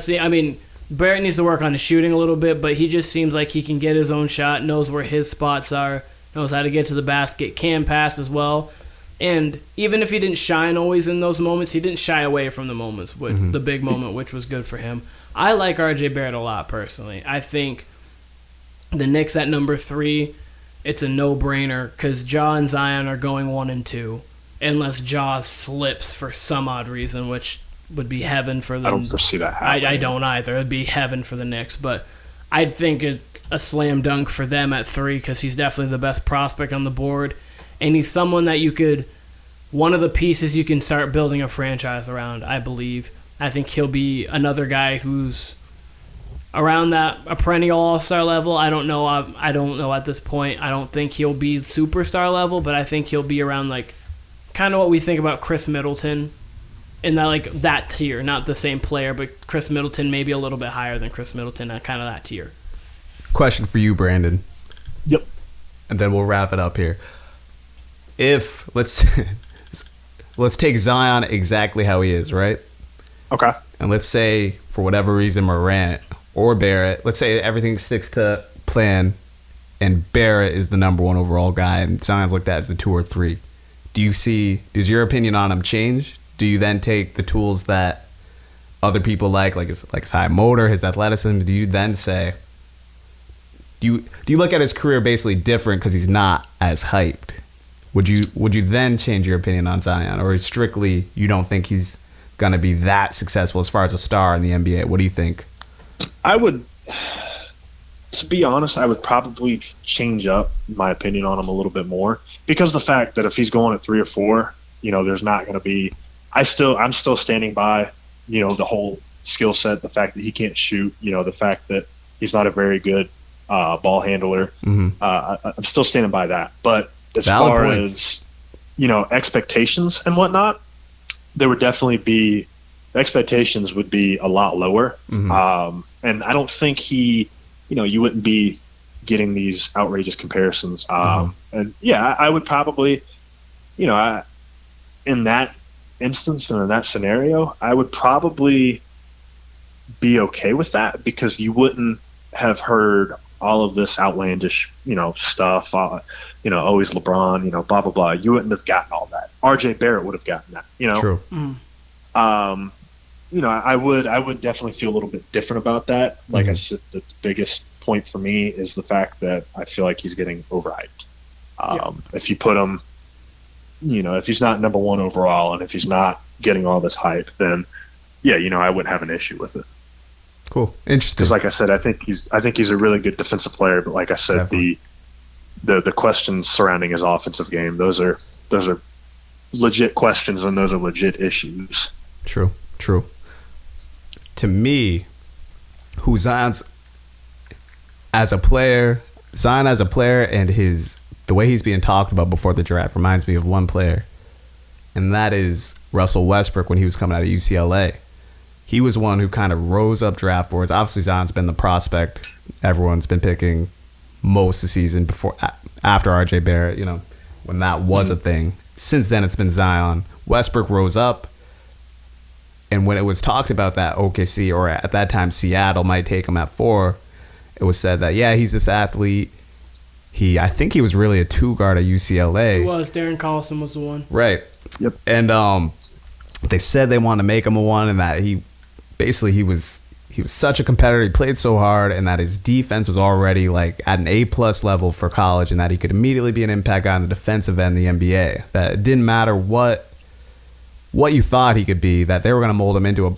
Barrett needs to work on his shooting a little bit, but he just seems like he can get his own shot, knows where his spots are, knows how to get to the basket, can pass as well. And even if he didn't shine always in those moments, he didn't shy away from the moments, the big moment, which was good for him. I like RJ Barrett a lot, personally. I think the Knicks at number 3, it's a no-brainer because Ja and Zion are going 1 and 2, unless Ja slips for some odd reason, which would be heaven for them. I don't foresee that happening. I don't either. It'd be heaven for the Knicks, but I think it's a slam dunk for them at 3 because he's definitely the best prospect on the board, and he's someone that one of the pieces you can start building a franchise around, I believe. I think he'll be another guy who's around a perennial all-star level. I don't know at this point. I don't think he'll be superstar level, but I think he'll be around like kind of what we think about Khris Middleton. In that tier, not the same player, but Khris Middleton maybe a little bit higher than Khris Middleton at kind of that tier. Question for you, Branndon. Yep. And then we'll wrap it up here. If let's take Zion exactly how he is, right? Okay. And let's say for whatever reason Morant or Barrett, let's say everything sticks to plan, and Barrett is the number 1 overall guy, and Zion's looked at as the 2 or 3. Does your opinion on him change? Do you then take the tools that other people like his high motor, his athleticism? Do you then say, do you look at his career basically different because he's not as hyped? Would you then change your opinion on Zion, or strictly you don't think he's gonna be that successful as far as a star in the NBA? What do you think? I would, to be honest, I would probably change up my opinion on him a little bit more because the fact that if he's going at 3 or 4, there's not going to be. I'm still standing by, the whole skill set, the fact that he can't shoot, the fact that he's not a very good ball handler. I'm still standing by that. But as Valid far points. as, expectations and whatnot, there would definitely expectations would be a lot lower. And I don't think you wouldn't be getting these outrageous comparisons. And yeah, I would probably, in that instance and in that scenario, I would probably be okay with that because you wouldn't have heard all of this outlandish, stuff, always LeBron, blah, blah, blah. You wouldn't have gotten all that. RJ Barrett would have gotten that, True. I would definitely feel a little bit different about that. Like I said, the biggest point for me is the fact that I feel like he's getting overhyped. If you put him, if he's not number 1 overall and if he's not getting all this hype, then I wouldn't have an issue with it. Cool. Interesting. Because like I said, I think he's a really good defensive player, but like I said, Definitely. the questions surrounding his offensive game. Those are legit questions, and those are legit issues. True. To me, who Zion's as a player, Zion as a player, and the way he's being talked about before the draft reminds me of one player, and that is Russell Westbrook when he was coming out of UCLA. He was one who kind of rose up draft boards. Obviously, Zion's been the prospect everyone's been picking most of the season after RJ Barrett, when that was a thing. Since then, it's been Zion. Westbrook rose up, and when it was talked about that OKC, or at that time Seattle, might take him at 4, it was said that, yeah, he's this athlete. I think he was really a 2 guard at UCLA. He was. Darren Collison was the one. Right. Yep. And they said they wanted to make him a 1, and that he was such a competitor. He played so hard, and that his defense was already like at an A+ level for college, and that he could immediately be an impact guy on the defensive end of the NBA. That it didn't matter what you thought he could be, that they were going to mold him into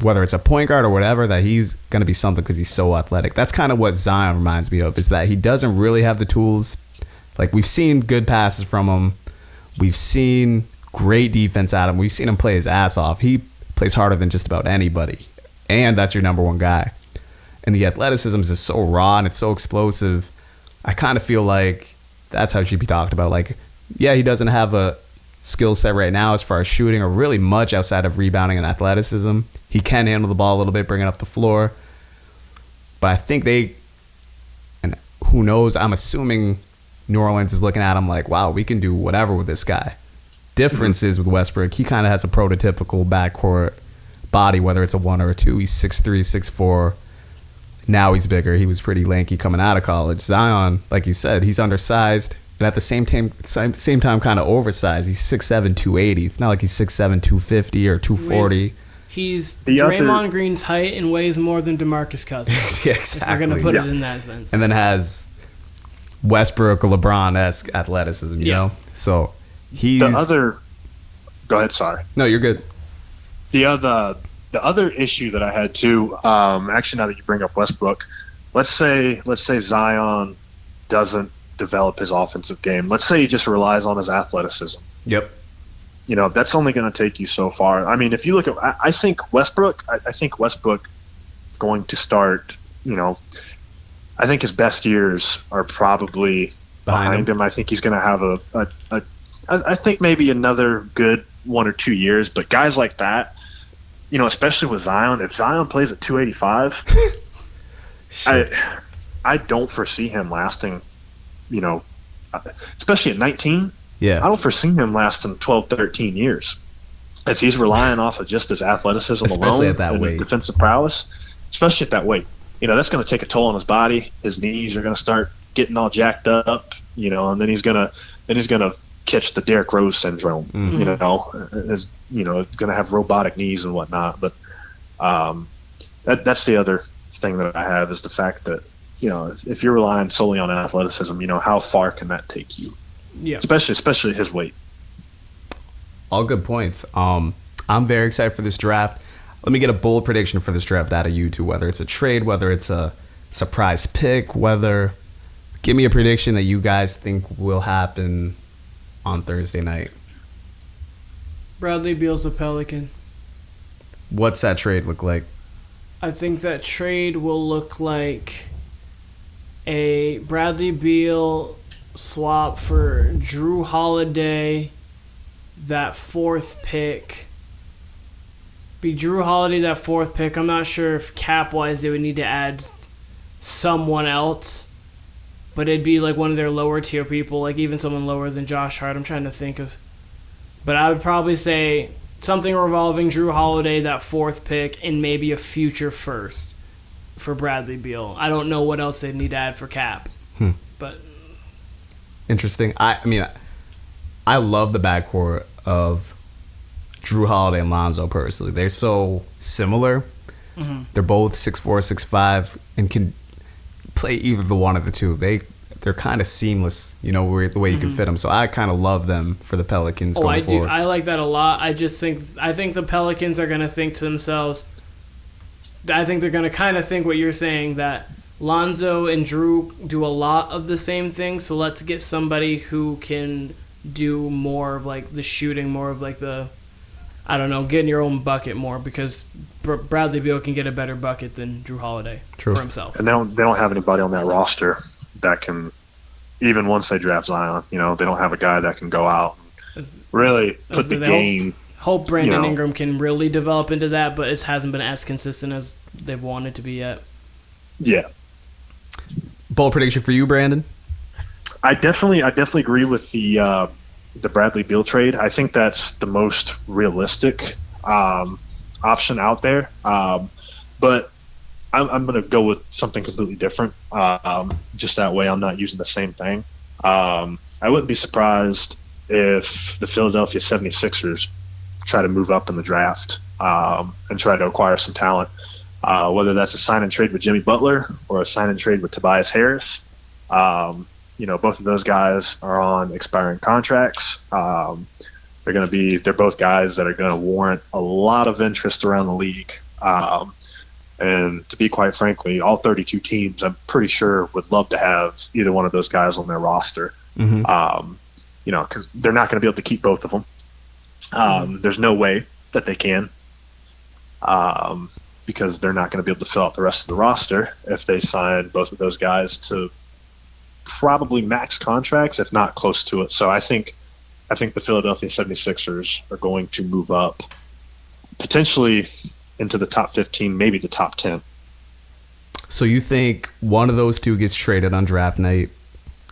whether it's a point guard or whatever, that he's going to be something because he's so athletic. That's kind of what Zion reminds me of, is that he doesn't really have the tools. Like, we've seen good passes from him. We've seen great defense out of him. We've seen him play his ass off. He plays harder than just about anybody. And that's your number 1 guy. And the athleticism is just so raw and it's so explosive. I kind of feel like that's how it should be talked about. Like, yeah, he doesn't have a skill set right now as far as shooting or really much outside of rebounding and athleticism. He can handle the ball a little bit, bring it up the floor. But I think and who knows, I'm assuming New Orleans is looking at him like, wow, we can do whatever with this guy. Difference is with Westbrook, he kind of has a prototypical backcourt body, whether it's a 1 or a 2. He's 6'3", 6'4". Now he's bigger. He was pretty lanky coming out of college. Zion, like you said, he's undersized, and at the same time kind of oversized. He's 6'7", 280. It's not like he's 6'7", 250 or 240. He's Draymond Green's height and weighs more than DeMarcus Cousins. Yeah, exactly. If we're going to put it in that sense. And then has Westbrook or LeBron-esque athleticism, you know? So he's... Go ahead, sorry. No, you're good. The other issue that I had too, actually, now that you bring up Westbrook, let's say Zion doesn't develop his offensive game. Let's say he just relies on his athleticism. Yep. That's only going to take you so far. I mean, if you look at, I think Westbrook going to start, I think his best years are probably behind him. I think he's going to have I think maybe another good 1 or 2 years, but guys like that, especially with Zion, if Zion plays at 285, I don't foresee him lasting, especially at 19. Yeah. I don't foresee him lasting 12, 13 years. If he's relying off of just his athleticism especially alone at that and weight. Defensive prowess, especially at that weight, that's going to take a toll on his body. His knees are going to start getting all jacked up, and then he's going to catch the Derrick Rose syndrome, is going to have robotic knees and whatnot. But that's the other thing that I have, is the fact that if you're relying solely on athleticism, how far can that take you? Yeah, especially his weight. All good points. I'm very excited for this draft. Let me get a bold prediction for this draft out of you two, whether it's a trade, whether it's a surprise pick, give me a prediction that you guys think will happen on Thursday night. Bradley Beal's a Pelican. What's that trade look like? I think that trade will look like a Bradley Beal swap for Drew Holiday, that 4th pick. Be Drew Holiday, that 4th pick. I'm not sure if cap-wise they would need to add someone else, but it'd be like one of their lower tier people, like even someone lower than Josh Hart. I'm trying to think of. But I would probably say something revolving Drew Holiday, that 4th pick, and maybe a future first for Bradley Beal. I don't know what else they'd need to add for cap. But interesting. I mean, I love the backcourt of Drew Holiday and Lonzo personally. They're so similar. Mm-hmm. They're both 6'4", 6'5", and can play either the one or the two. They're kind of seamless, the way you can fit them. So I kind of love them for the Pelicans going forward. I like that a lot. I think the Pelicans are going to think to themselves, I think they're going to kind of think what you're saying, that Lonzo and Drew do a lot of the same things, so let's get somebody who can do more of like the shooting, more of like the, I don't know, getting your own bucket more, because Bradley Beal can get a better bucket than Drew Holiday for himself. And they don't have anybody on that roster that can, even once they draft Zion, they don't have a guy that can go out and really put the game. Hope Brandon Ingram can really develop into that, but it hasn't been as consistent as they've wanted to be yet. Yeah. Bold prediction for you, Brandon? I definitely agree with the Bradley Beal trade. I think that's the most realistic option out there. But I'm going to go with something completely different. Just that way I'm not using the same thing. I wouldn't be surprised if the Philadelphia 76ers try to move up in the draft and try to acquire some talent, whether that's a sign and trade with Jimmy Butler or a sign and trade with Tobias Harris. Both of those guys are on expiring contracts. They're both guys that are going to warrant a lot of interest around the league. And to be quite frankly, all 32 teams, I'm pretty sure, would love to have either one of those guys on their roster. Mm-hmm. Because they're not going to be able to keep both of them. There's no way that they can, because they're not going to be able to fill out the rest of the roster if they sign both of those guys to probably max contracts, if not close to it. So I think the Philadelphia 76ers are going to move up potentially into the top 15, maybe the top 10. So you think one of those two gets traded on draft night?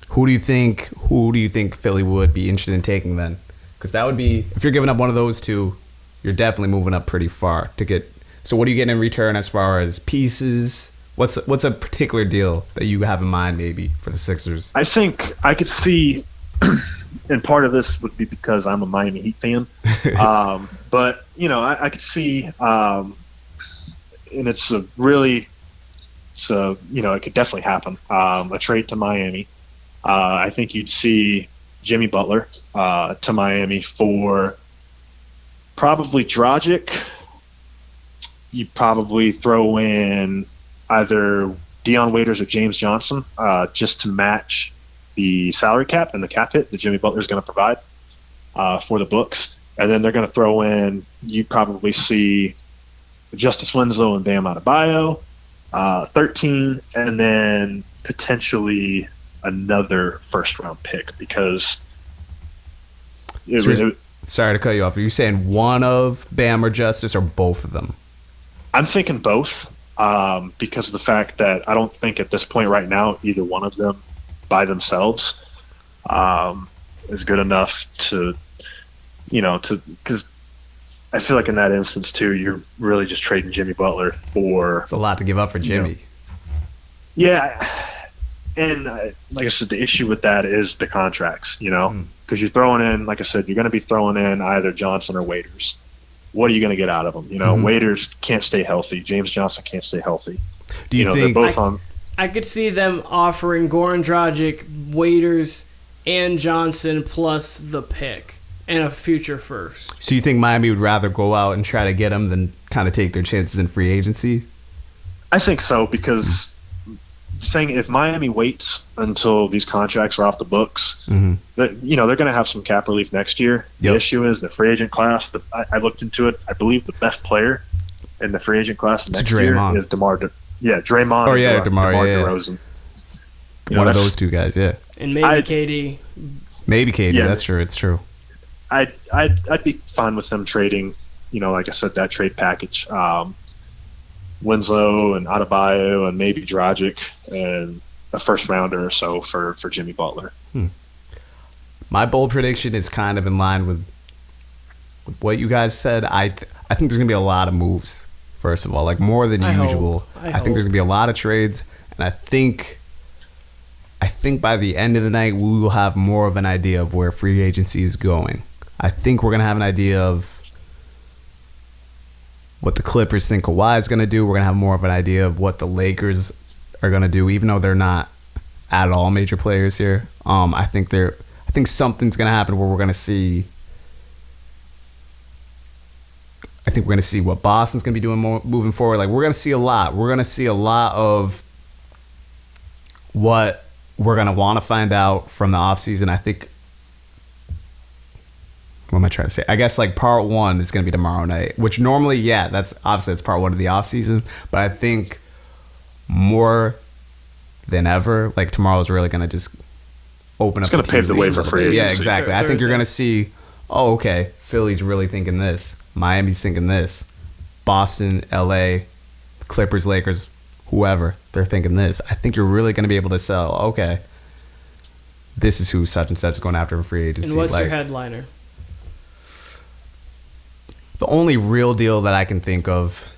Who do you think Philly would be interested in taking then? Because that would be, if you're giving up one of those two, you're definitely moving up pretty far to get. So what do you get in return as far as pieces? What's a particular deal that you have in mind maybe for the Sixers? I think I could see, and part of this would be because I'm a Miami Heat fan, but I could see, and it could definitely happen. A trade to Miami. I think you'd see Jimmy Butler to Miami for probably Dragic. You'd probably throw in either Dion Waiters or James Johnson just to match the salary cap and the cap hit that Jimmy Butler is going to provide for the books. And then they're going to throw in, you'd probably see Justice Winslow and Bam Adebayo, 13, and then potentially another first-round pick because sorry to cut you off. Are you saying one of Bam or Justice or both of them? I'm thinking both because of the fact that I don't think at this point right now either one of them by themselves is good enough to because I feel like in that instance too, you're really just trading Jimmy Butler for. It's a lot to give up for Jimmy. Yeah, and like I said, the issue with that is the contracts. Because you're throwing in, like I said, you're going to be throwing in either Johnson or Waiters. What are you going to get out of them? Waiters can't stay healthy. James Johnson can't stay healthy. Do you think they're both on? I could see them offering Goran Dragic, Waiters, and Johnson plus the pick and a future first. So you think Miami would rather go out and try to get him than kind of take their chances in free agency? I think so because if Miami waits until these contracts are off the books, they're going to have some cap relief next year. Yep. The issue is the free agent class. I looked into it. I believe the best player in the free agent class next year is DeMar. Draymond. Oh yeah, DeMar DeRozan. One of those two guys, yeah. And maybe KD. Maybe KD. Yeah, that's true. It's true. I'd be fine with them trading. Like I said, that trade package. Winslow and Adebayo and maybe Dragic and a first rounder or so for Jimmy Butler. My bold prediction is kind of in line with what you guys said. I think there's gonna be a lot of moves. First of all, like more than usual. I think there's gonna be a lot of trades, and I think by the end of the night we will have more of an idea of where free agency is going. I think we're gonna have an idea of what the Clippers think Kawhi is going to do. We're going to have more of an idea of what the Lakers are going to do, even though they're not at all major players here. I think something's going to happen where we're going to see. I think we're going to see what Boston's going to be doing moving forward. Like we're going to see a lot. We're going to see a lot of what we're going to want to find out from the offseason, I think, what am I trying to say? I guess like part one is going to be tomorrow night, which normally, that's obviously it's part one of the offseason, but I think more than ever, like tomorrow is really going to just open up. It's going to pave the way for free agency. Yeah, exactly. I think you're going to see, oh, okay, Philly's really thinking this. Miami's thinking this. Boston, LA, Clippers, Lakers, whoever, they're thinking this. I think you're really going to be able to sell, okay, this is who such and such is going after for free agency. And what's your headliner? The only real deal that I can think of,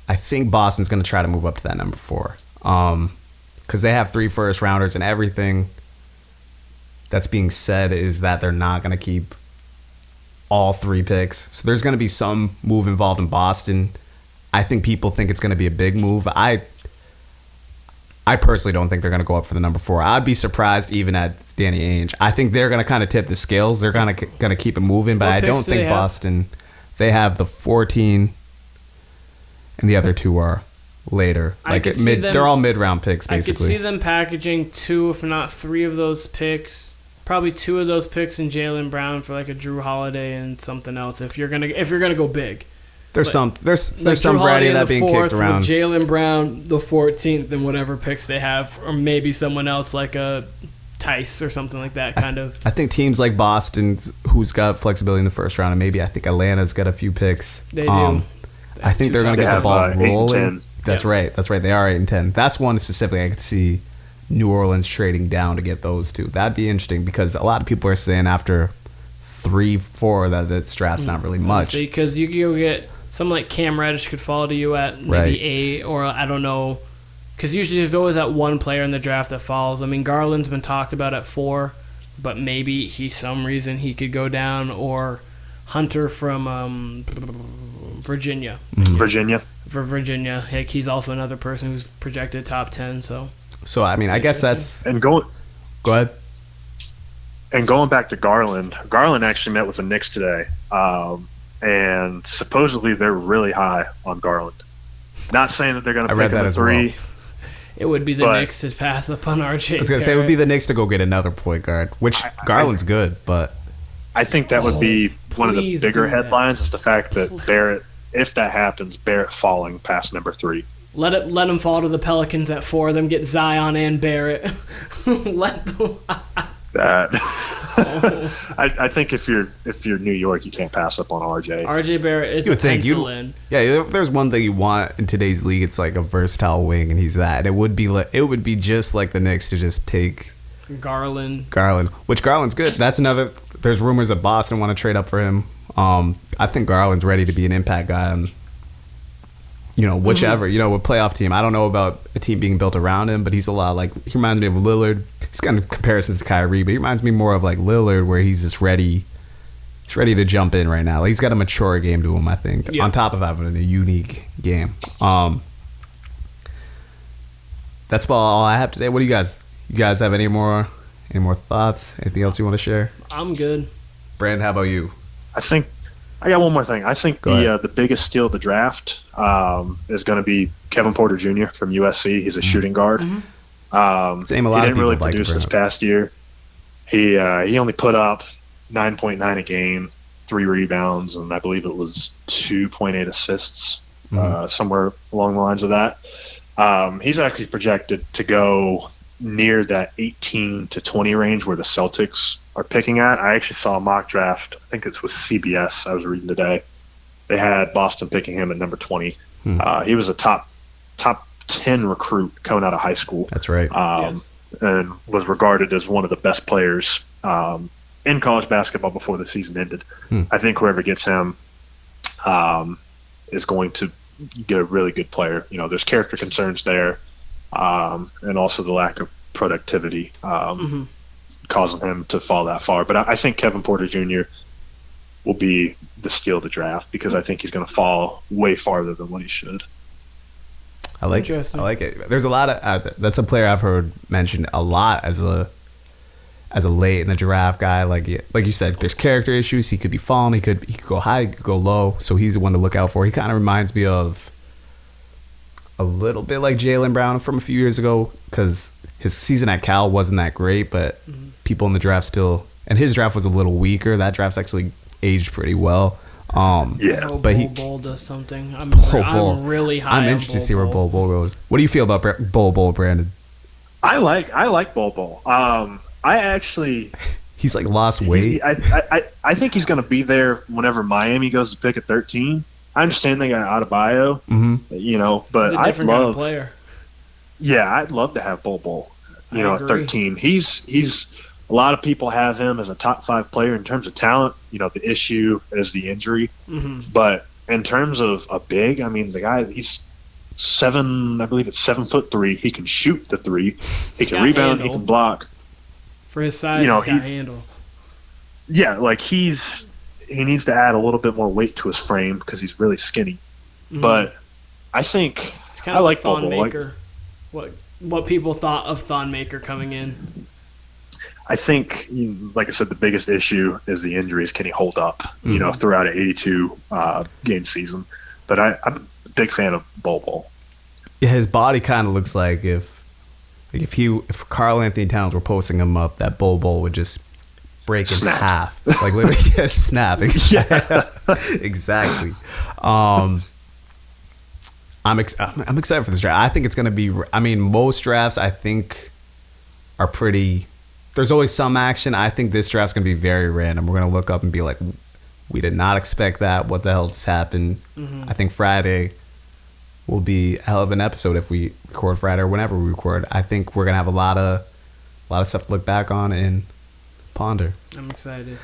I think Boston's going to try to move up to that number 4. Because they have 3 first rounders, and everything that's being said is that they're not going to keep all 3 picks. So there's going to be some move involved in Boston. I think people think it's going to be a big move. I personally don't think they're going to go up for the number 4. I'd be surprised even at Danny Ainge. I think they're going to kind of tip the scales. They're going to keep it moving, but I don't think Boston. They have the 14, and the other 2 are later. Like they're all mid-round picks, basically. I could see them packaging 2, if not 3 of those picks. Probably 2 of those picks in Jaylen Brown for like a Drew Holiday and something else. If you're gonna go big, there's some variety of that being kicked around. Jaylen Brown the 14th, and whatever picks they have, or maybe someone else like a Tice or something like that, kind of. I think teams like Boston, who's got flexibility in the first round, and maybe I think Atlanta's got a few picks. They do. I think they're going to get the ball rolling. That's yeah. right. They are 8-10. That's one specifically I could see New Orleans trading down to get those 2. That'd be interesting because a lot of people are saying after 3-4 that the draft's not really much. Because you can go get someone like Cam Reddish could fall to you at maybe 8, or I don't know. Because usually there's always that one player in the draft that falls. I mean, Garland's been talked about at 4, but maybe some reason he could go down, or Hunter from Virginia. Virginia. For Virginia. Heck, he's also another person who's projected top 10, so I mean, I guess that's... And go ahead. And going back to Garland actually met with the Knicks today, and supposedly they're really high on Garland. Not saying that they're going to pick him at 3. Well. It would be the Knicks to pass up on RJ. I was going to say, it would be the Knicks to go get another point guard, which Garland's good, but... I think that would be one of the bigger headlines is the fact that Barrett, if that happens, Barrett falling past number 3. Let him fall to the Pelicans at 4. Them get Zion and Barrett. Let them... I think if you're New York, you can't pass up on RJ. RJ Barrett is a pencil in. Yeah, if there's one thing you want in today's league, it's like a versatile wing, and he's that. And it would be just like the Knicks to just take Garland, which Garland's good. That's another. There's rumors that Boston want to trade up for him. I think Garland's ready to be an impact guy on, whichever, with playoff team. I don't know about a team being built around him, but he's a lot like, he reminds me of Lillard. He's got comparisons to Kyrie, but he reminds me more of like Lillard, where he's just ready. He's ready to jump in right now. He's got a mature game to him, I think, on top of having a unique game. That's about all I have today. What do you guys have any more thoughts? Anything else you want to share? I'm good. Brand, how about you? I think I got one more thing. I think the biggest steal of the draft is going to be Kevin Porter Jr. from USC. He's a shooting guard. Mm-hmm. He didn't really produce this past year. He only put up 9.9 a game, 3 rebounds, and I believe it was 2.8 assists, somewhere along the lines of that. He's actually projected to go near that 18 to 20 range where the Celtics are picking at. I actually saw a mock draft. I think it was CBS I was reading today. They had Boston picking him at number 20. He was a top 10 recruit coming out of high school. That's right. Yes. And was regarded as one of the best players in college basketball before the season ended. I think whoever gets him is going to get a really good player. There's character concerns there, and also the lack of productivity causing him to fall that far. But I think Kevin Porter Jr. will be the steal of the draft because I think he's going to fall way farther than what he should. I like it. There's a lot of that's a player I've heard mentioned a lot as a late in the draft guy. Like you said, there's character issues. He could be falling. He could go high. He could go low. So he's the one to look out for. He kind of reminds me of a little bit like Jaylen Brown from a few years ago because his season at Cal wasn't that great, but people in the draft still, and his draft was a little weaker. That draft's actually aged pretty well. But Bol does something. I'm really high. I'm interested to see where Bol goes. What do you feel about Bol, Brandon? I like Bol. I actually. He's like lost weight. I think he's going to be there whenever Miami goes to pick at 13. I understand they got Adebayo, but I'd love. Kind of player. Yeah, I'd love to have Bol. At 13. He's a lot of people have him as a top 5 player in terms of talent. The issue is the injury, but in terms of a big, I mean, the guy he's 7'3". He can shoot the 3. He can rebound. He can block. For his size, he's got handle. Yeah, like he needs to add a little bit more weight to his frame because he's really skinny. But I think I like Thon Maker. What people thought of Thon Maker coming in. I think, like I said, the biggest issue is the injuries. Can he hold up, throughout an 82 game season? But I'm a big fan of Bol. Yeah, his body kind of looks like if Karl Anthony Towns were posting him up, that Bol would just break in half, like literally snap. Exactly. I'm excited for this draft. I think it's going to be. I mean, most drafts I think are pretty. There's always some action. I think this draft's going to be very random. We're going to look up and be like, we did not expect that. What the hell just happened? I think Friday will be a hell of an episode if we record Friday or whenever we record. I think we're going to have a lot of stuff to look back on and ponder. I'm excited.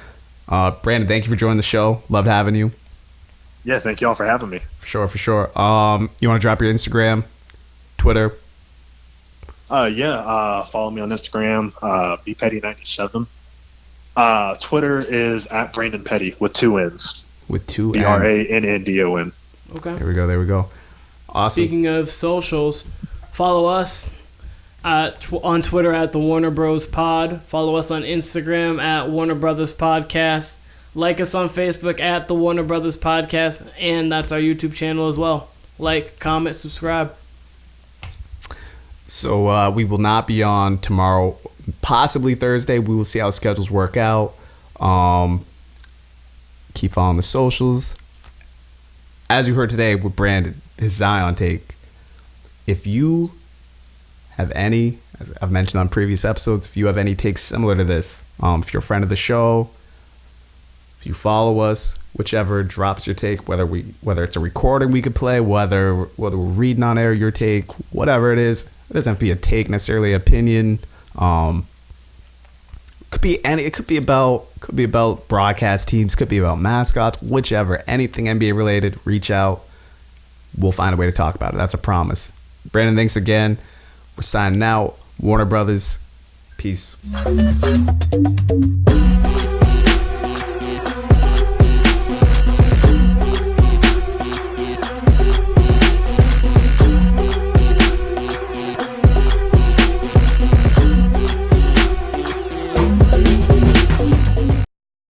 Branndon, thank you for joining the show. Loved having you. Yeah, thank y'all for having me. For sure. You want to drop your Instagram, Twitter? Follow me on Instagram, bpetty97. Twitter is at Branndon Petty with 2 N's. With 2 N's. BRANNDON. Okay. There we go. Awesome. Speaking of socials, follow us on Twitter at the Warner Bros Pod. Follow us on Instagram at Warner Brothers Podcast. Like us on Facebook at the Warner Brothers Podcast, and that's our YouTube channel as well. Like, comment, subscribe. So we will not be on tomorrow, possibly Thursday. We will see how schedules work out. Keep following the socials. As you heard today with Branndon, his Zion take. If you have any, as I've mentioned on previous episodes, if you have any takes similar to this, if you're a friend of the show, if you follow us, whichever drops your take, whether it's a recording we could play, whether we're reading on air your take, whatever it is. It doesn't have to be a take necessarily, opinion. Could be any. It could be about broadcast teams. Could be about mascots. Whichever. Anything NBA related. Reach out. We'll find a way to talk about it. That's a promise. Branndon, thanks again. We're signing out. Warner Brothers. Peace.